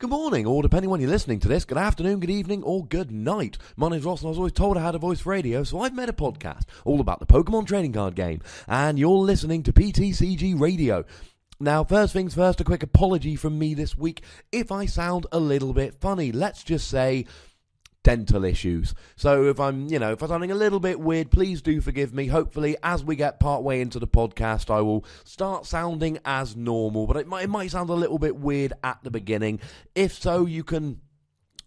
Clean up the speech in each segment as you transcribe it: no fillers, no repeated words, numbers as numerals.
Good morning, or depending when you're listening to this, good afternoon, good evening, or good night. My name's Ross, and I was always told I had a voice for radio, so I've made a podcast all about the Pokémon trading card game, and you're listening to PTCG Radio. Now, first things first, a quick apology from me this week if I sound a little bit funny. Let's just say dental issues. So if I'm sounding a little bit weird, please do forgive me. Hopefully, as we get part way into the podcast, I will start sounding as normal, but it might sound a little bit weird at the beginning. If so, you can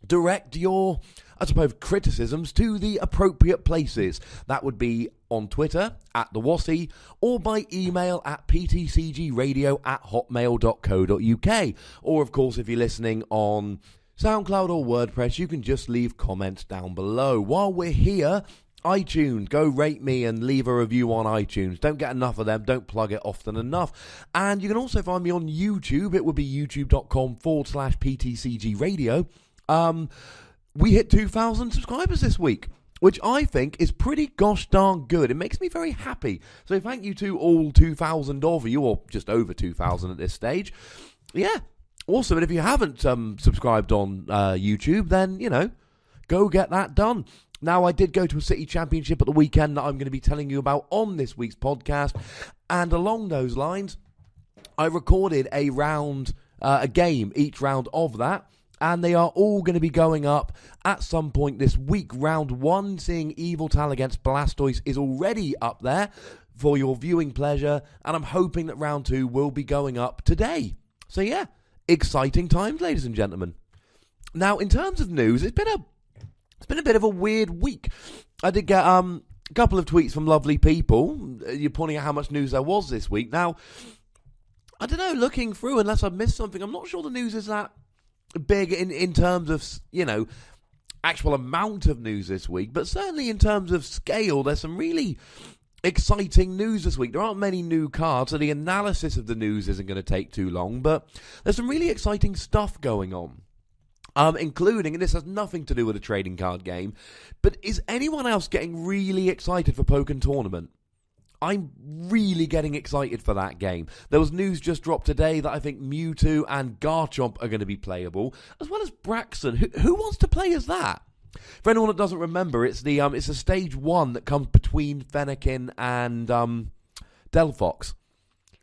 direct your, I suppose, criticisms to the appropriate places. That would be on Twitter, @TheWassy, or by email at ptcgradio@hotmail.co.uk. Or, of course, if you're listening on SoundCloud or WordPress, you can just leave comments down below. While we're here, iTunes, go rate me and leave a review on iTunes. Don't get enough of them, don't plug it often enough. And you can also find me on YouTube. It would be youtube.com/PTCGRadio. We hit 2,000 subscribers this week, which I think is pretty gosh darn good. It makes me very happy. So thank you to all 2,000 of you, or just over 2,000 at this stage. Yeah. Awesome, and if you haven't subscribed on YouTube, then, go get that done. Now, I did go to a city championship at the weekend that I'm going to be telling you about on this week's podcast, and along those lines, I recorded a game, each round of that, and they are all going to be going up at some point this week. Round 1, seeing Yveltal against Blastoise, is already up there for your viewing pleasure, and I'm hoping that round 2 will be going up today. So yeah, exciting times, ladies and gentlemen. Now, in terms of news, it's been a bit of a weird week. I did get a couple of tweets from lovely people. You're pointing out how much news there was this week. Now, I don't know, looking through, unless I've missed something, I'm not sure the news is that big in terms of, actual amount of news this week, but certainly in terms of scale, there's some really exciting news this week. There aren't many new cards, so the analysis of the news isn't going to take too long, but there's some really exciting stuff going on. Including, and this has nothing to do with a trading card game, but is anyone else getting really excited for Pokémon Tournament? I'm really getting excited for that game. There was news just dropped today that I think Mewtwo and Garchomp are going to be playable, as well as Braxton. Who wants to play as that? For anyone that doesn't remember, it's a stage 1 that comes between Fennekin and Delphox.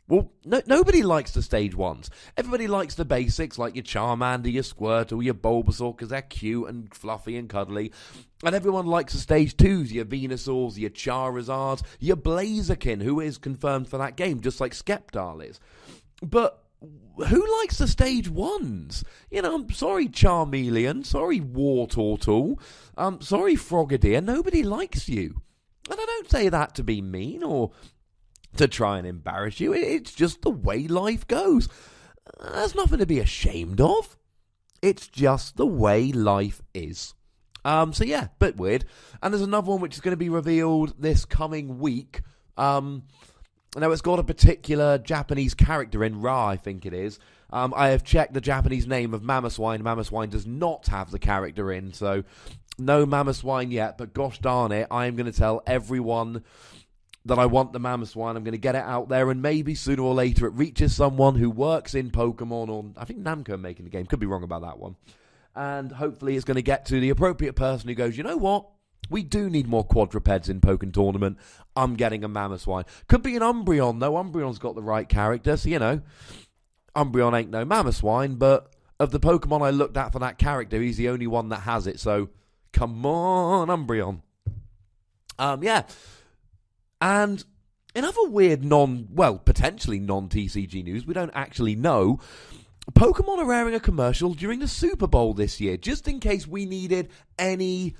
Well, nobody likes the stage 1s. Everybody likes the basics, like your Charmander, your Squirtle, your Bulbasaur, because they're cute and fluffy and cuddly. And everyone likes the stage 2s, your Venusaurs, your Charizards, your Blaziken, who is confirmed for that game, just like Sceptile is. But who likes the stage 1s? I'm sorry, Charmeleon. Sorry, Wartortle. Sorry, Frogadier. Nobody likes you. And I don't say that to be mean or to try and embarrass you. It's just the way life goes. There's nothing to be ashamed of. It's just the way life is. So yeah, bit weird. And there's another one which is going to be revealed this coming week. Now, it's got a particular Japanese character in, Ra, I think it is. I have checked the Japanese name of Mamoswine. Mamoswine does not have the character in, so no Mamoswine yet. But gosh darn it, I am going to tell everyone that I want the Mamoswine. I'm going to get it out there, and maybe sooner or later it reaches someone who works in Pokemon, or I think Namco are making the game. Could be wrong about that one. And hopefully it's going to get to the appropriate person who goes, you know what? We do need more quadrupeds in Pokémon Tournament. I'm getting a Mamoswine. Could be an Umbreon, though. Umbreon's got the right character, so, Umbreon ain't no Mamoswine, but of the Pokemon I looked at for that character, he's the only one that has it, so come on, Umbreon. Yeah. And in other weird potentially non-TCG news, we don't actually know, Pokemon are airing a commercial during the Super Bowl this year, just in case we needed any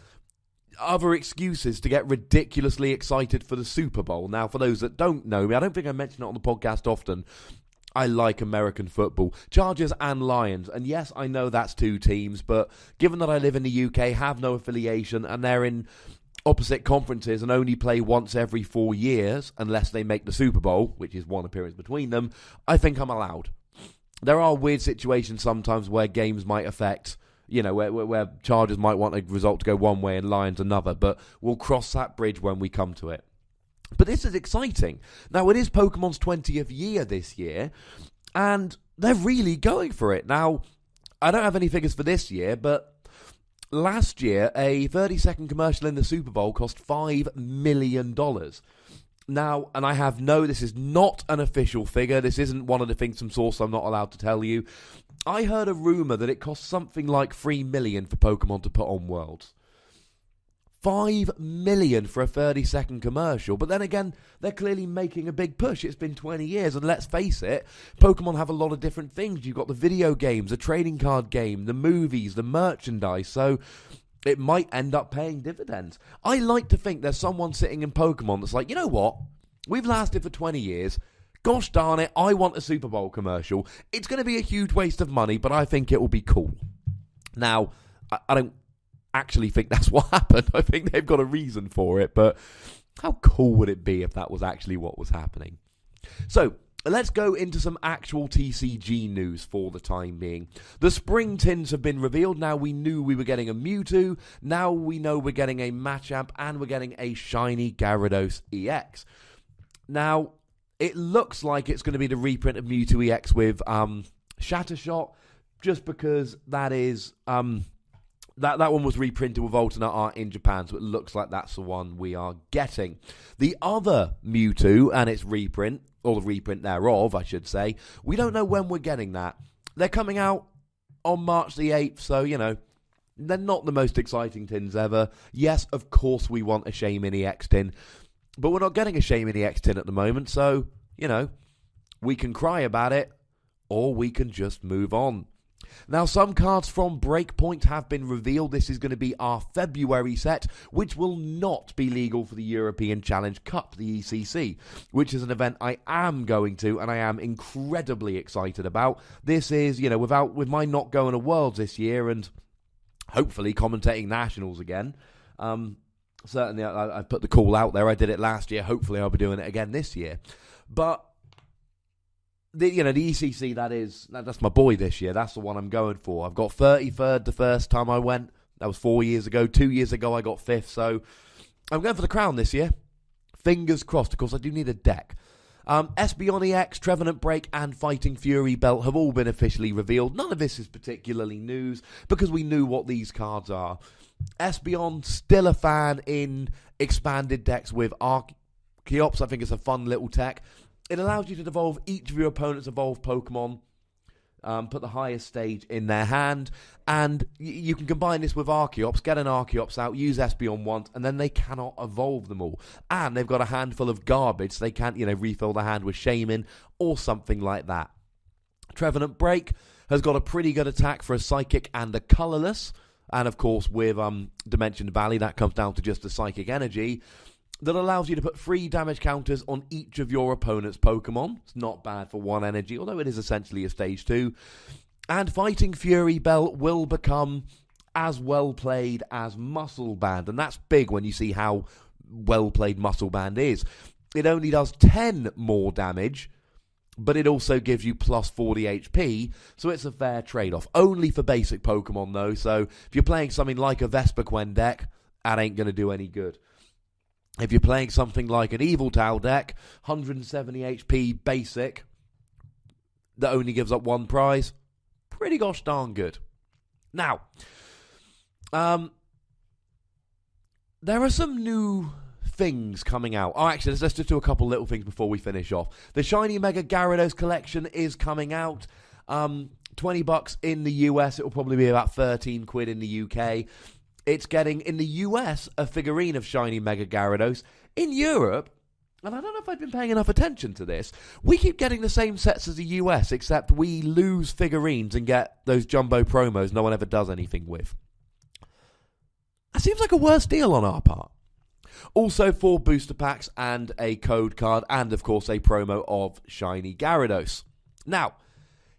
other excuses to get ridiculously excited for the Super Bowl. Now, for those that don't know me, I don't think I mention it on the podcast often, I like American football, Chargers and Lions, and yes, I know that's 2 teams, but given that I live in the UK, have no affiliation, and they're in opposite conferences and only play once every 4 years, unless they make the Super Bowl, which is one appearance between them, I think I'm allowed. There are weird situations sometimes where games might affect, where Chargers might want a result to go one way and Lions another, but we'll cross that bridge when we come to it. But this is exciting. Now, it is Pokemon's 20th year this year, and they're really going for it. Now, I don't have any figures for this year, but last year, a 30-second commercial in the Super Bowl cost $5 million. Now, and this is not an official figure. This isn't one of the things from source I'm not allowed to tell you. I heard a rumour that it cost something like $3 million for Pokemon to put on Worlds. $5 million for a 30-second commercial. But then again, they're clearly making a big push. It's been 20 years, and let's face it, Pokemon have a lot of different things. You've got the video games, the trading card game, the movies, the merchandise, so it might end up paying dividends. I like to think there's someone sitting in Pokemon that's like, you know what? We've lasted for 20 years. Gosh darn it, I want a Super Bowl commercial. It's going to be a huge waste of money, but I think it will be cool. Now, I don't actually think that's what happened. I think they've got a reason for it, but how cool would it be if that was actually what was happening? So, let's go into some actual TCG news for the time being. The spring tins have been revealed. Now we knew we were getting a Mewtwo. Now we know we're getting a Machamp, and we're getting a shiny Gyarados EX. Now, it looks like it's going to be the reprint of Mewtwo EX with Shattershot, just because that is that one was reprinted with alternate art in Japan, so it looks like that's the one we are getting. The other Mewtwo and its reprint, or the reprint thereof, I should say, we don't know when we're getting that. They're coming out on March the 8th, so, they're not the most exciting tins ever. Yes, of course we want a Shaymin EX tin, but we're not getting a Shaymin EX tin at the moment, so, we can cry about it, or we can just move on. Now, some cards from Breakpoint have been revealed. This is going to be our February set, which will not be legal for the European Challenge Cup, the ECC, which is an event I am going to, and I am incredibly excited about. This is, with my not going to Worlds this year, and hopefully commentating Nationals again. Certainly, I put the call out there. I did it last year. Hopefully, I'll be doing it again this year. But the ECC, that's my boy this year. That's the one I'm going for. I've got 33rd the first time I went. That was 4 years ago. 2 years ago, I got 5th. So I'm going for the crown this year. Fingers crossed. Of course, I do need a deck. Espeon EX, Trevenant Break, and Fighting Fury Belt have all been officially revealed. None of this is particularly news because we knew what these cards are. Espeon, still a fan in expanded decks with Archeops. I think it's a fun little tech. It allows you to devolve each of your opponent's evolved Pokemon, put the highest stage in their hand, and you can combine this with Archeops, get an Archeops out, use Espeon once, and then they cannot evolve them all. And they've got a handful of garbage, so they can't, refill the hand with Shaymin or something like that. Trevenant Break has got a pretty good attack for a Psychic and a Colourless, and of course with Dimension Valley, that comes down to just the Psychic Energy, that allows you to put 3 damage counters on each of your opponent's Pokemon. It's not bad for 1 energy, although it is essentially a stage 2. And Fighting Fury Belt will become as well played as Muscle Band, and that's big when you see how well played Muscle Band is. It only does 10 more damage, but it also gives you plus 40 HP, so it's a fair trade-off. Only for basic Pokemon, though, so if you're playing something like a Vespiquen deck, that ain't going to do any good. If you're playing something like an Yveltal deck, 170 HP basic, that only gives up 1 prize, pretty gosh darn good. Now, there are some new things coming out. Oh, actually, let's just do a couple little things before we finish off. The Shiny Mega Gyarados collection is coming out. $20 in the US. It will probably be about 13 quid in the UK. It's getting, in the US, a figurine of Shiny Mega Gyarados. In Europe, and I don't know if I've been paying enough attention to this, we keep getting the same sets as the US, except we lose figurines and get those jumbo promos no one ever does anything with. That seems like a worse deal on our part. Also 4 booster packs and a code card, and of course a promo of Shiny Gyarados. Now,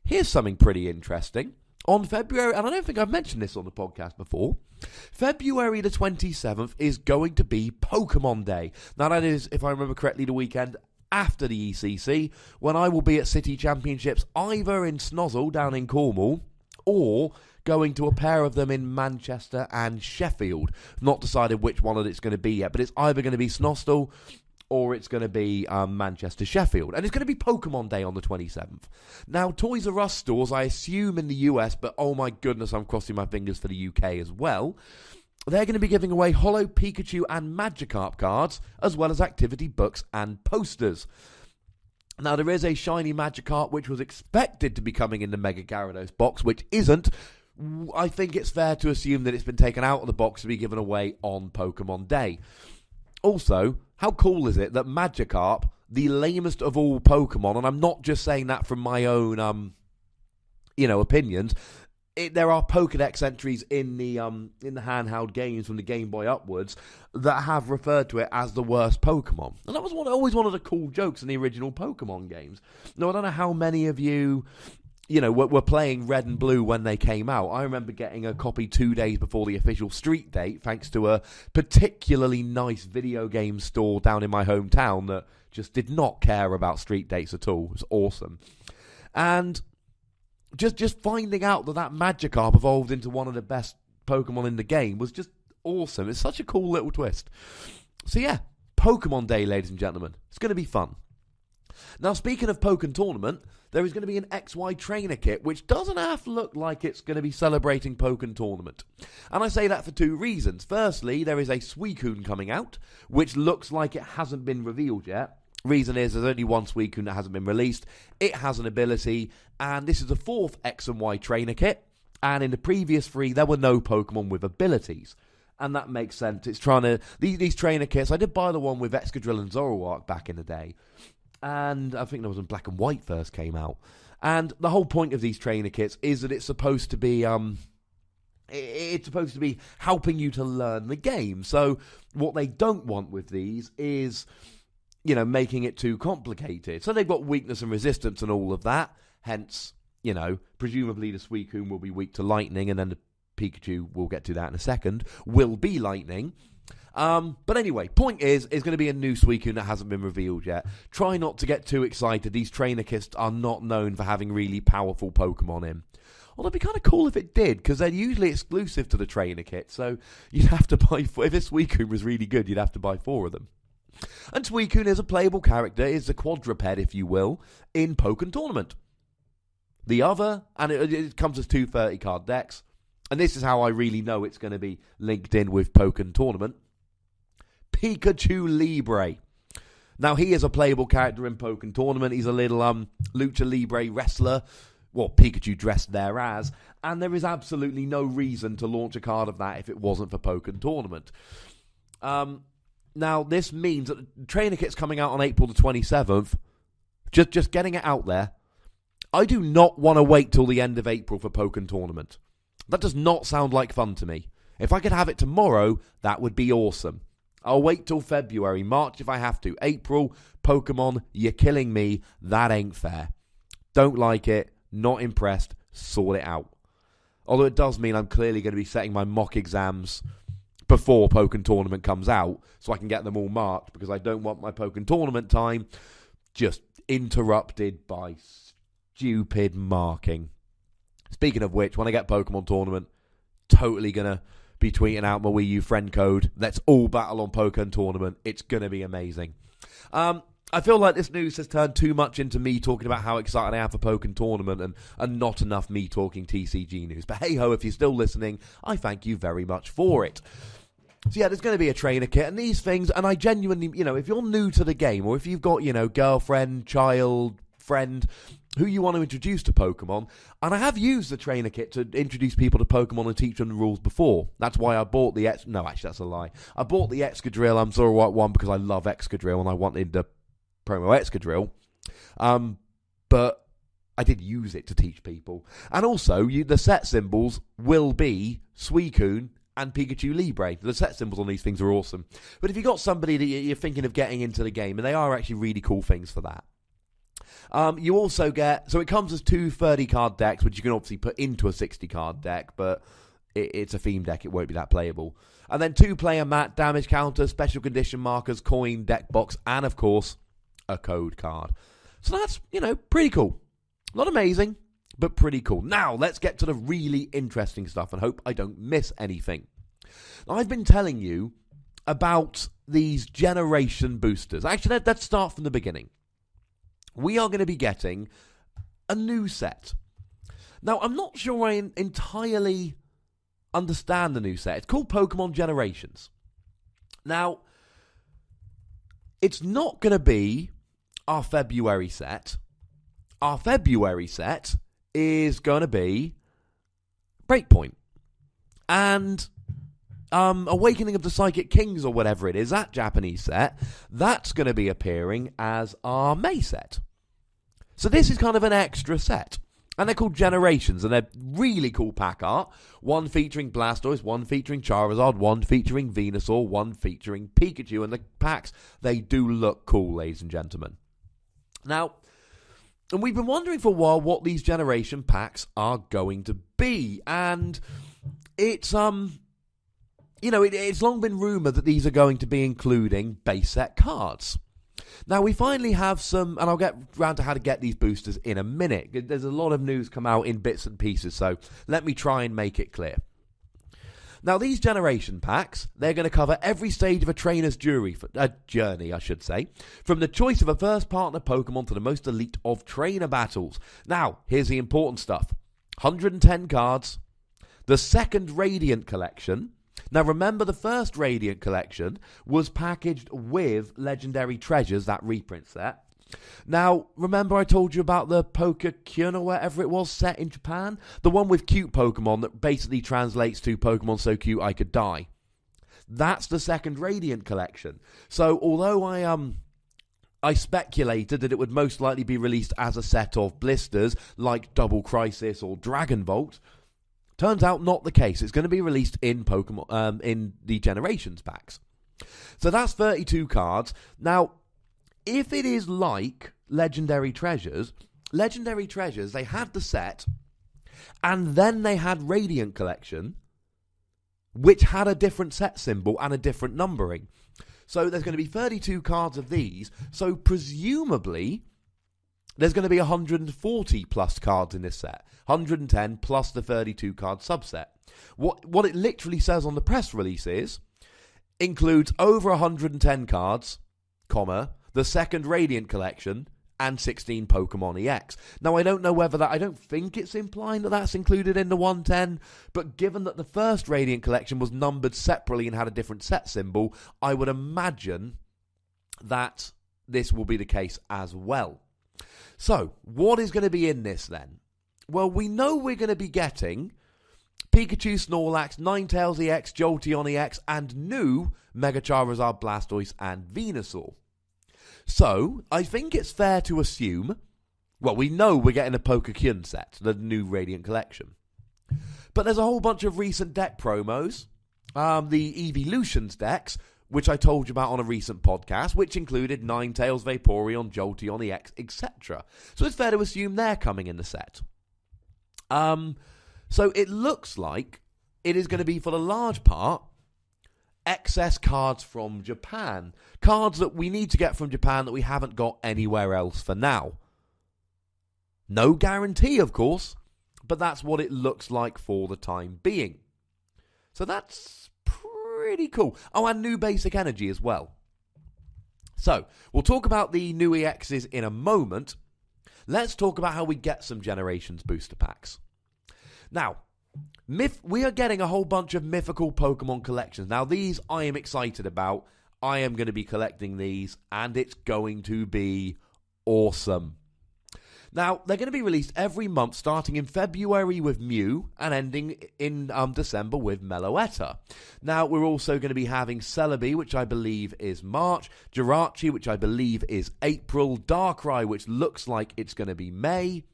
here's something pretty interesting. On February, and I don't think I've mentioned this on the podcast before, February the 27th is going to be Pokemon Day. Now that is, if I remember correctly, the weekend after the ECC, when I will be at City Championships either in Snozzle down in Cornwall, or going to a pair of them in Manchester and Sheffield. Not decided which one it's going to be yet, but it's either going to be Snozzle or it's going to be Manchester Sheffield. And it's going to be Pokemon Day on the 27th. Now, Toys R Us stores, I assume in the US, but oh my goodness, I'm crossing my fingers for the UK as well. They're going to be giving away Holo Pikachu and Magikarp cards, as well as activity books and posters. Now, there is a shiny Magikarp which was expected to be coming in the Mega Gyarados box, which isn't. I think it's fair to assume that it's been taken out of the box to be given away on Pokemon Day. Also, how cool is it that Magikarp, the lamest of all Pokemon, and I'm not just saying that from my own, opinions. There are Pokedex entries in the handheld games from the Game Boy upwards that have referred to it as the worst Pokemon, and that was always one of the cool jokes in the original Pokemon games. Now, I don't know how many of you were playing Red and Blue when they came out. I remember getting a copy 2 days before the official street date, thanks to a particularly nice video game store down in my hometown that just did not care about street dates at all. It was awesome. And just finding out that Magikarp evolved into one of the best Pokemon in the game was just awesome. It's such a cool little twist. So yeah, Pokemon Day, ladies and gentlemen. It's going to be fun. Now, speaking of Pokken Tournament, there is going to be an XY trainer kit, which doesn't half look like it's going to be celebrating Pokken Tournament. And I say that for two reasons. Firstly, there is a Suicune coming out, which looks like it hasn't been revealed yet. Reason is, there's only one Suicune that hasn't been released. It has an ability, and this is the fourth X and Y trainer kit. And in the previous three, there were no Pokemon with abilities. And that makes sense. It's trying to... These trainer kits, I did buy the one with Excadrill and Zoroark back in the day. And I think that was when Black and White first came out. And the whole point of these trainer kits is that it's supposed to be helping you to learn the game. So what they don't want with these is, making it too complicated. So they've got weakness and resistance and all of that. Hence, presumably the Suicune will be weak to lightning, and then the Pikachu, we'll get to that in a second, will be lightning. But anyway, point is, it's going to be a new Suicune that hasn't been revealed yet. Try not to get too excited. These trainer kits are not known for having really powerful Pokemon in. Although it'd be kind of cool if it did, because they're usually exclusive to the trainer kit. So you'd have to buy, if this Suicune was really good, you'd have to buy 4 of them. And Suicune is a playable character, is a quadruped, if you will, in Pokken Tournament. The other, and it comes as 2 30-card decks, and this is how I really know it's going to be linked in with Pokken Tournament. Pikachu Libre. Now, he is a playable character in Pokken Tournament. He's a little Lucha Libre wrestler. Well, Pikachu dressed there as. And there is absolutely no reason to launch a card of that if it wasn't for Pokken Tournament. Now, this means that the trainer kit's coming out on April the 27th. Just getting it out there. I do not want to wait till the end of April for Pokken Tournament. That does not sound like fun to me. If I could have it tomorrow, that would be awesome. I'll wait till February, March if I have to. April, Pokemon, you're killing me. That ain't fair. Don't like it. Not impressed. Sort it out. Although it does mean I'm clearly going to be setting my mock exams before Pokken Tournament comes out, so I can get them all marked, because I don't want my Pokken Tournament time just interrupted by stupid marking. Speaking of which, when I get Pokemon Tournament, totally going to be tweeting out my Wii U friend code. Let's all battle on Pokken Tournament. It's going to be amazing. I feel like this news has turned too much into me talking about how excited I am for Pokken Tournament and not enough me talking TCG news. But hey ho, if you're still listening, I thank you very much for it. So yeah, there's going to be a trainer kit and these things, and I genuinely, if you're new to the game, or if you've got, girlfriend, child, friend, who you want to introduce to Pokemon, and I have used the trainer kit to introduce people to Pokemon and teach them the rules before. That's why I bought the no, actually that's a lie. I bought the Excadrill Zoroark one because I love Excadrill and I wanted the promo Excadrill. But I did use it to teach people. And also, the set symbols will be Suicune and Pikachu Libre. The set symbols on these things are awesome. But if you've got somebody that you're thinking of getting into the game, and they are actually really cool things for that. You also get... So it comes as 2 30-card decks, which you can obviously put into a 60-card deck, but it's a theme deck. It won't be that playable. And then 2 player mat, damage counter, special condition markers, coin, deck box, and, of course, a code card. So that's, pretty cool. Not amazing, but pretty cool. Now, let's get to the really interesting stuff and hope I don't miss anything. Now, I've been telling you about these generation boosters. Actually, let's start from the beginning. We are going to be getting a new set. Now, I'm not sure I entirely understand the new set. It's called Pokemon Generations. Now, it's not going to be our February set. Our February set is going to be Breakpoint. And Awakening of the Psychic Kings, or whatever it is, that Japanese set, that's going to be appearing as our May set. So this is kind of an extra set. And they're called Generations, and they're really cool pack art. One featuring Blastoise, one featuring Charizard, one featuring Venusaur, one featuring Pikachu. And the packs, they do look cool, ladies and gentlemen. Now, and we've been wondering for a while what these generation packs are going to be. And it's, it's long been rumoured that these are going to be including base set cards. Now, we finally have some, and I'll get round to how to get these boosters in a minute. There's a lot of news come out in bits and pieces, so let me try and make it clear. Now, these generation packs, they're going to cover every stage of a trainer's journey, from the choice of a first partner Pokemon to the most elite of trainer battles. Now, here's the important stuff. 110 cards, the second Radiant collection. Now, remember, the first Radiant collection was packaged with Legendary Treasures, that reprint set. Now, remember I told you about the Pokémon or whatever it was set in Japan? The one with cute Pokemon that basically translates to Pokemon so cute I could die. That's the second Radiant collection. So, although I speculated that it would most likely be released as a set of blisters like Double Crisis or Dragon Bolt, turns out not the case. It's going to be released in Pokemon, in the Generations packs. So that's 32 cards. Now, if it is like Legendary Treasures, they had the set, and then they had Radiant Collection, which had a different set symbol and a different numbering. So there's going to be 32 cards of these. So presumably, there's going to be 140 plus cards in this set. 110 plus the 32 card subset. What it literally says on the press release is, includes over 110 cards, comma, the second Radiant collection, and 16 Pokemon EX. Now, I don't know whether that, I don't think it's implying that that's included in the 110, but given that the first Radiant collection was numbered separately and had a different set symbol, I would imagine that this will be the case as well. So, what is going to be in this then? Well, we know we're going to be getting Pikachu, Snorlax, Ninetales EX, Jolteon EX, and new Mega Charizard, Blastoise, and Venusaur. So, I think it's fair to assume, well, we know we're getting a Pokémon set, the new Radiant Collection. But there's a whole bunch of recent deck promos, the Evolutions decks, which I told you about on a recent podcast, which included Ninetales, Vaporeon, Jolteon EX, etc. So it's fair to assume they're coming in the set. So it looks like it is going to be, for the large part, excess cards from Japan. Cards that we need to get from Japan that we haven't got anywhere else for now. No guarantee, of course, but that's what it looks like for the time being. So that's pretty cool. Oh, and new basic energy as well. So, we'll talk about the new EXs in a moment. Let's talk about how we get some Generations booster packs. Now, we are getting a whole bunch of mythical Pokemon collections. Now, these I am excited about. I am going to be collecting these, and it's going to be awesome. Now, they're going to be released every month, starting in February with Mew and ending in December with Meloetta. Now, we're also going to be having Celebi, which I believe is March, Jirachi, which I believe is April, Darkrai, which looks like it's going to be May,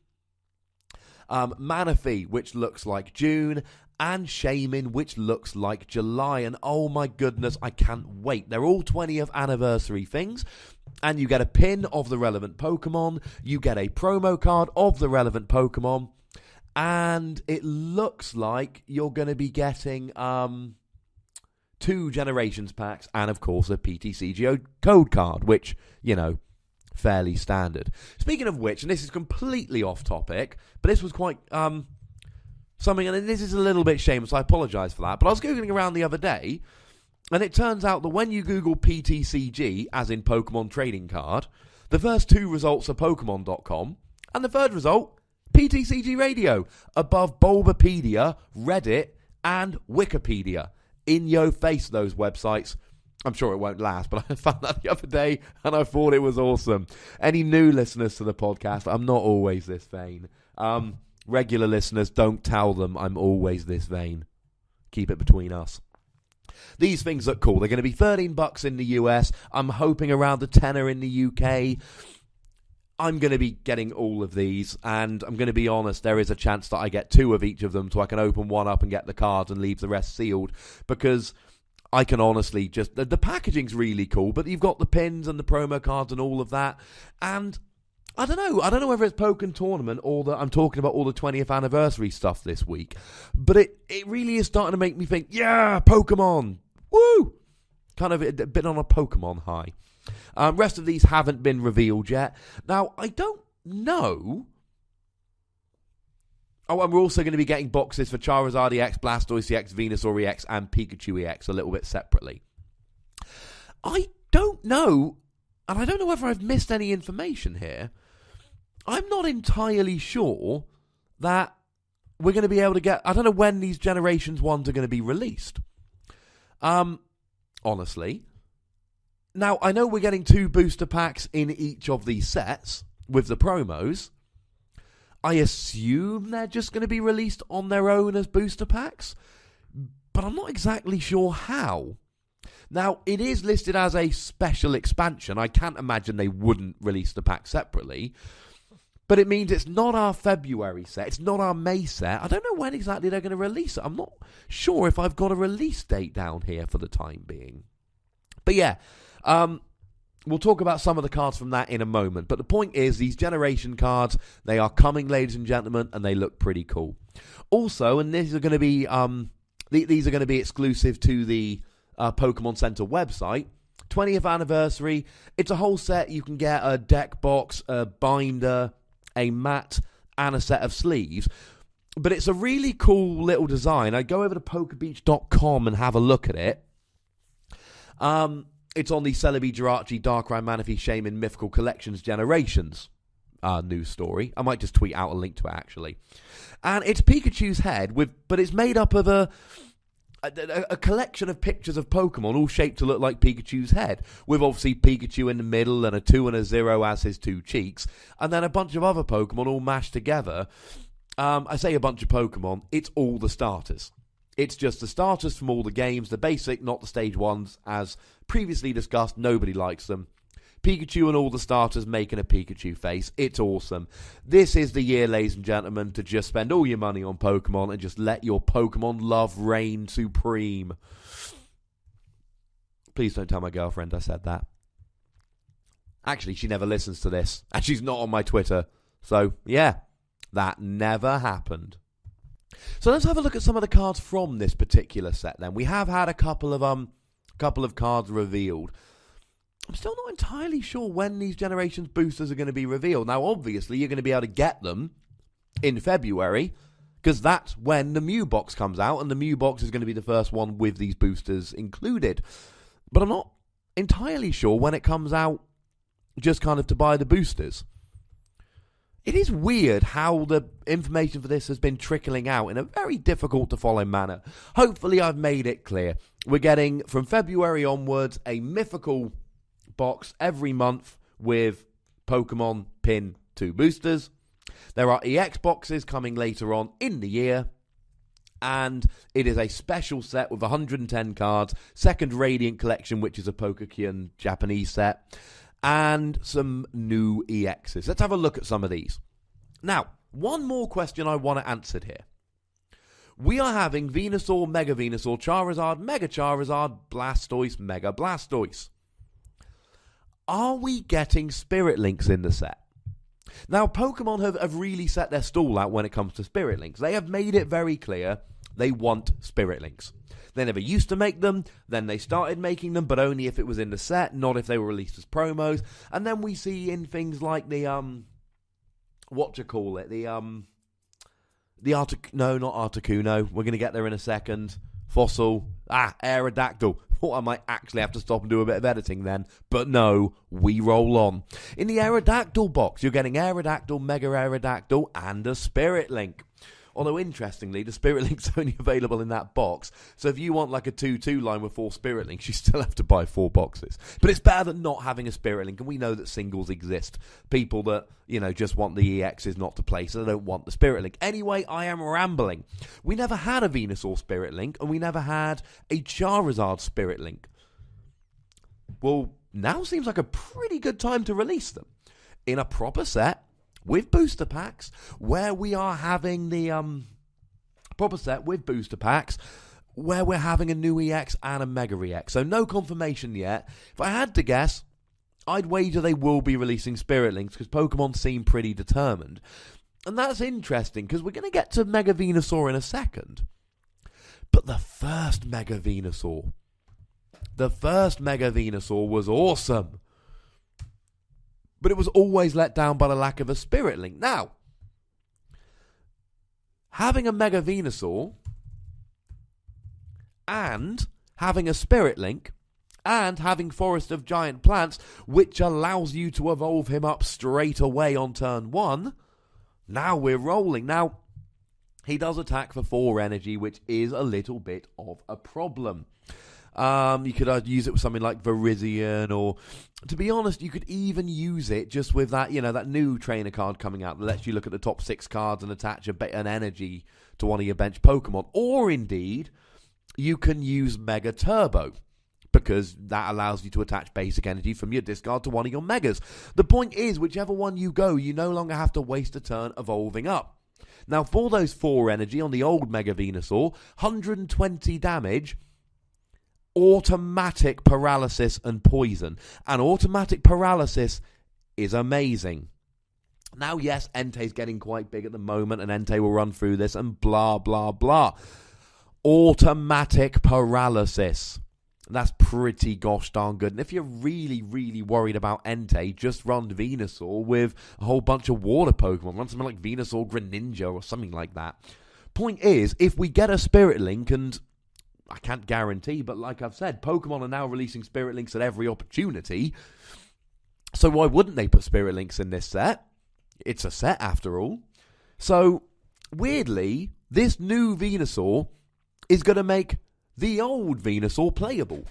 Manaphy, which looks like June, and Shaman, which looks like July. And oh my goodness, I can't wait. They're all 20th anniversary things. And you get a pin of the relevant Pokemon. You get a promo card of the relevant Pokemon. And it looks like you're going to be getting 2 Generations packs. And, of course, a PTCG code card, which, you know, fairly standard. Speaking of which, and this is completely off topic, but this was quite something, and this is a little bit shameless, so I apologise for that. But I was Googling around the other day, And it turns out that when you Google PTCG, as in Pokemon Trading Card, the first two results are Pokemon.com, and the third result, PTCGRadio, above Bulbapedia, Reddit, and Wikipedia. In your face, those websites. I'm sure it won't last, but I found that the other day, and I thought it was awesome. Any new listeners to the podcast, I'm not always this vain. Regular listeners, don't tell them I'm always this vain. Keep it between us. These things look cool. They're going to be $13 in the US. I'm hoping around the tenner in the UK. I'm going to be getting all of these, and I'm going to be honest, there is a chance that I get two of each of them so I can open one up and get the cards and leave the rest sealed, because I can honestly just... The packaging's really cool, but you've got the pins and the promo cards and all of that, and I don't know whether it's Pokken Tournament or that I'm talking about all the 20th anniversary stuff this week, but it really is starting to make me think, yeah, Pokemon, woo! Kind of a bit on a Pokemon high. Rest of these haven't been revealed yet. Now, I don't know. Oh, and we're also going to be getting boxes for Charizard EX, Blastoise EX, Venusaur EX, and Pikachu EX a little bit separately. I don't know, and I don't know whether I've missed any information here. I'm not entirely sure that we're going to be able to get... I don't know when these Generations 1s are going to be released. Honestly. Now, I know we're getting 2 booster packs in each of these sets with the promos. I assume they're just going to be released on their own as booster packs, but I'm not exactly sure how. Now, it is listed as a special expansion. I can't imagine they wouldn't release the pack separately, but it means it's not our February set. It's not our May set. I don't know when exactly they're going to release it. I'm not sure if I've got a release date down here for the time being. But yeah, we'll talk about some of the cards from that in a moment. But the point is, these generation cards, they are coming, ladies and gentlemen, and they look pretty cool. Also, and these are going to be exclusive to the Pokemon Center website. 20th anniversary. It's a whole set. You can get a deck box, a binder, a mat, and a set of sleeves. But it's a really cool little design. I go over to pokebeach.com and have a look at it. It's on the Celebi, Jirachi, Darkrai, Manaphy, Shaymin, Mythical Collections Generations news story. I might just tweet out a link to it, actually. And it's Pikachu's head, but it's made up of a collection of pictures of Pokemon, all shaped to look like Pikachu's head, with obviously Pikachu in the middle and a 2 and a 0 as his 2 cheeks, and then a bunch of other Pokemon all mashed together. I say a bunch of Pokemon, it's all the starters. It's just the starters from all the games, the basic, not the stage ones. As previously discussed, nobody likes them. Pikachu and all the starters making a Pikachu face. It's awesome. This is the year, ladies and gentlemen, to just spend all your money on Pokemon and just let your Pokemon love reign supreme. Please don't tell my girlfriend I said that. Actually, she never listens to this, and she's not on my Twitter. So, yeah, that never happened. So let's have a look at some of the cards from this particular set then. We have had a couple of cards revealed. I'm still not entirely sure when these Generations boosters are going to be revealed. Now, obviously, you're going to be able to get them in February, because that's when the Mew box comes out, and the Mew box is going to be the first one with these boosters included. But I'm not entirely sure when it comes out, just kind of to buy the boosters. It is weird how the information for this has been trickling out in a very difficult to follow manner. Hopefully I've made it clear. We're getting, from February onwards, a mythical box every month with Pokemon Pin 2 boosters. There are EX boxes coming later on in the year. And it is a special set with 110 cards. Second Radiant Collection, which is a Pokémon Japanese set. And some new EXs. Let's have a look at some of these. Now, one more question I want to answer here. We are having Venusaur, Mega Venusaur, Charizard, Mega Charizard, Blastoise, Mega Blastoise. Are we getting Spirit Links in the set? Now, Pokemon have really set their stall out when it comes to Spirit Links. They have made it very clear they want Spirit Links. They never used to make them, then they started making them, but only if it was in the set, not if they were released as promos. And then we see in things like the, not Articuno, we're going to get there in a second. Fossil, Aerodactyl. Well, I might actually have to stop and do a bit of editing then. But no, we roll on. In the Aerodactyl box, you're getting Aerodactyl, Mega Aerodactyl, and a Spirit Link. Although, interestingly, the Spirit Link's only available in that box. So if you want like a 2-2 line with 4 Spirit Links, you still have to buy 4 boxes. But it's better than not having a Spirit Link, and we know that singles exist. People that, just want the EXs not to play, so they don't want the Spirit Link. Anyway, I am rambling. We never had a Venusaur Spirit Link, and we never had a Charizard Spirit Link. Well, now seems like a pretty good time to release them. In a proper set, with booster packs, where we are having the proper set with booster packs, where we're having a new EX and a Mega EX. So no confirmation yet. If I had to guess, I'd wager they will be releasing Spirit Links, because Pokemon seem pretty determined. And that's interesting, because we're going to get to Mega Venusaur in a second. But the first Mega Venusaur was awesome. But it was always let down by the lack of a Spirit Link. Now, having a Mega Venusaur and having a Spirit Link and having Forest of Giant Plants, which allows you to evolve him up straight away on turn 1, now we're rolling. Now, he does attack for 4 energy, which is a little bit of a problem. You could use it with something like Virizion, or, to be honest, you could even use it just with that, that new trainer card coming out that lets you look at the top 6 cards and attach an energy to one of your bench Pokemon. Or, indeed, you can use Mega Turbo, because that allows you to attach basic energy from your discard to one of your Megas. The point is, whichever one you go, you no longer have to waste a turn evolving up. Now, for those 4 energy on the old Mega Venusaur, 120 damage, automatic paralysis and poison. And automatic paralysis is amazing. Now, yes, Entei's getting quite big at the moment, and Entei will run through this and blah, blah, blah. Automatic paralysis. That's pretty gosh darn good. And if you're really, really worried about Entei, just run Venusaur with a whole bunch of water Pokemon. Run something like Venusaur Greninja or something like that. Point is, if we get a Spirit Link, and I can't guarantee, but like I've said, Pokemon are now releasing Spirit Links at every opportunity. So why wouldn't they put Spirit Links in this set? It's a set after all. So, weirdly, this new Venusaur is going to make the old Venusaur playable.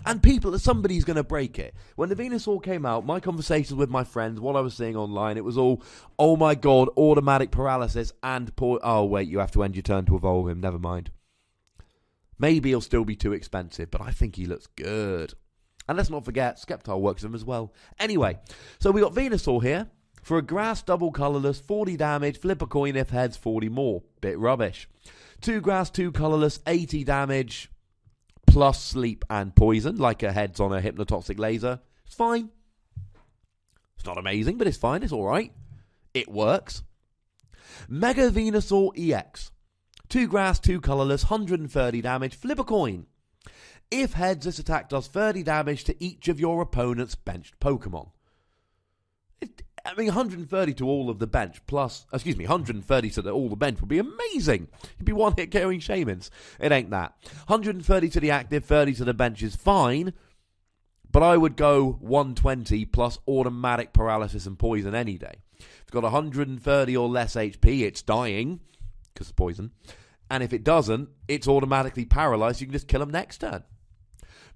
And somebody's going to break it. When the Venusaur came out, my conversations with my friends, what I was seeing online, it was all, oh my god, automatic paralysis and oh wait, you have to end your turn to evolve him, never mind. Maybe he'll still be too expensive, but I think he looks good. And let's not forget, Sceptile works with him as well. Anyway, so we got Venusaur here. For a grass double colourless, 40 damage, flip a coin if heads, 40 more. Bit rubbish. 2 grass, 2 colourless, 80 damage, plus sleep and poison, like a heads on a hypnotoxic laser. It's fine. It's not amazing, but it's fine. It's alright. It works. Mega Venusaur EX. 2 grass, 2 colourless, 130 damage, flip a coin. If heads, this attack does 30 damage to each of your opponent's benched Pokemon. 130 to all of the bench, 130 to all the bench would be amazing. You'd be one-hit KOing Shaymins. It ain't that. 130 to the active, 30 to the bench is fine, but I would go 120 plus automatic paralysis and poison any day. If it's got 130 or less HP, it's dying, because of poison. And if it doesn't, it's automatically paralyzed. You can just kill him next turn.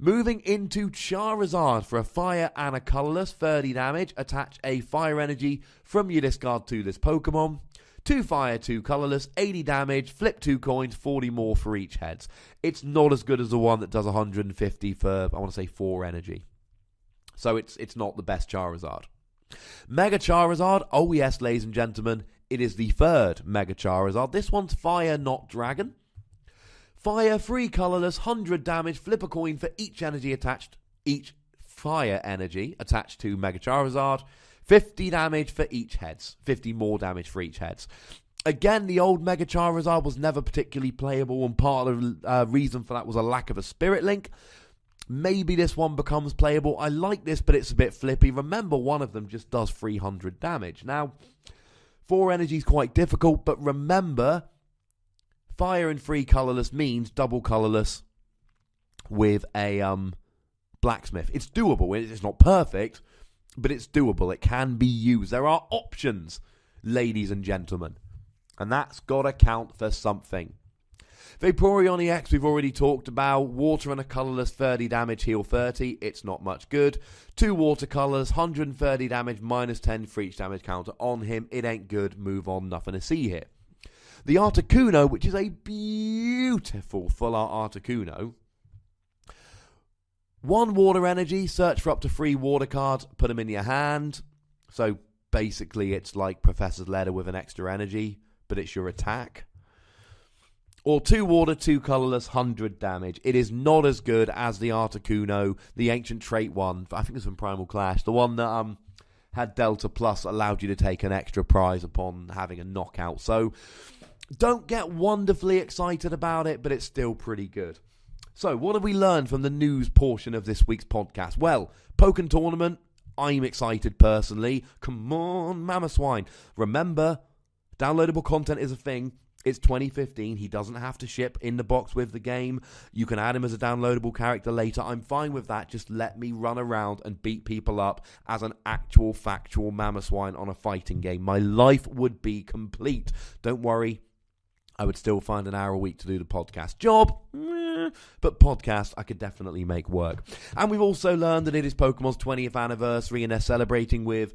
Moving into Charizard for a fire and a colourless, 30 damage. Attach a fire energy from your discard to this Pokemon. 2 fire, 2 colourless, 80 damage. Flip 2 coins, 40 more for each heads. It's not as good as the one that does 150 for, I want to say, 4 energy. So it's not the best Charizard. Mega Charizard, oh yes, ladies and gentlemen, it is the 3rd Mega Charizard. This one's fire, not dragon. Fire, 3 colourless, 100 damage, flip a coin for each fire energy attached to Mega Charizard. 50 damage for each heads. 50 more damage for each heads. Again, the old Mega Charizard was never particularly playable, and part of the reason for that was a lack of a Spirit Link. Maybe this one becomes playable. I like this, but it's a bit flippy. Remember, one of them just does 300 damage. Now, 4 energy is quite difficult, but remember, fire and 3 colourless means double colourless with a blacksmith. It's doable. It's not perfect, but it's doable. It can be used. There are options, ladies and gentlemen. And that's got to count for something. Vaporeon EX we've already talked about. Water and a colourless 30 damage, heal 30. It's not much good. 2 watercolours, 130 damage, minus 10 for each damage counter on him. It ain't good. Move on. Nothing to see here. The Articuno, which is a beautiful full art Articuno. 1 water energy. Search for up to 3 water cards. Put them in your hand. So basically it's like Professor's Letter with an extra energy, but it's your attack. Or 2 water, 2 colourless, 100 damage. It is not as good as the Articuno, the Ancient Trait one. I think it's from Primal Clash. The one that had Delta Plus, allowed you to take an extra prize upon having a knockout. So don't get wonderfully excited about it, but it's still pretty good. So what have we learned from the news portion of this week's podcast? Well, Pokken Tournament, I'm excited personally. Come on, Mama Swine. Remember, downloadable content is a thing. It's 2015. He doesn't have to ship in the box with the game. You can add him as a downloadable character later. I'm fine with that. Just let me run around and beat people up as an actual factual Mama Swine on a fighting game. My life would be complete. Don't worry. I would still find an hour a week to do the podcast job. But podcast, I could definitely make work. And we've also learned that it is Pokemon's 20th anniversary and they're celebrating with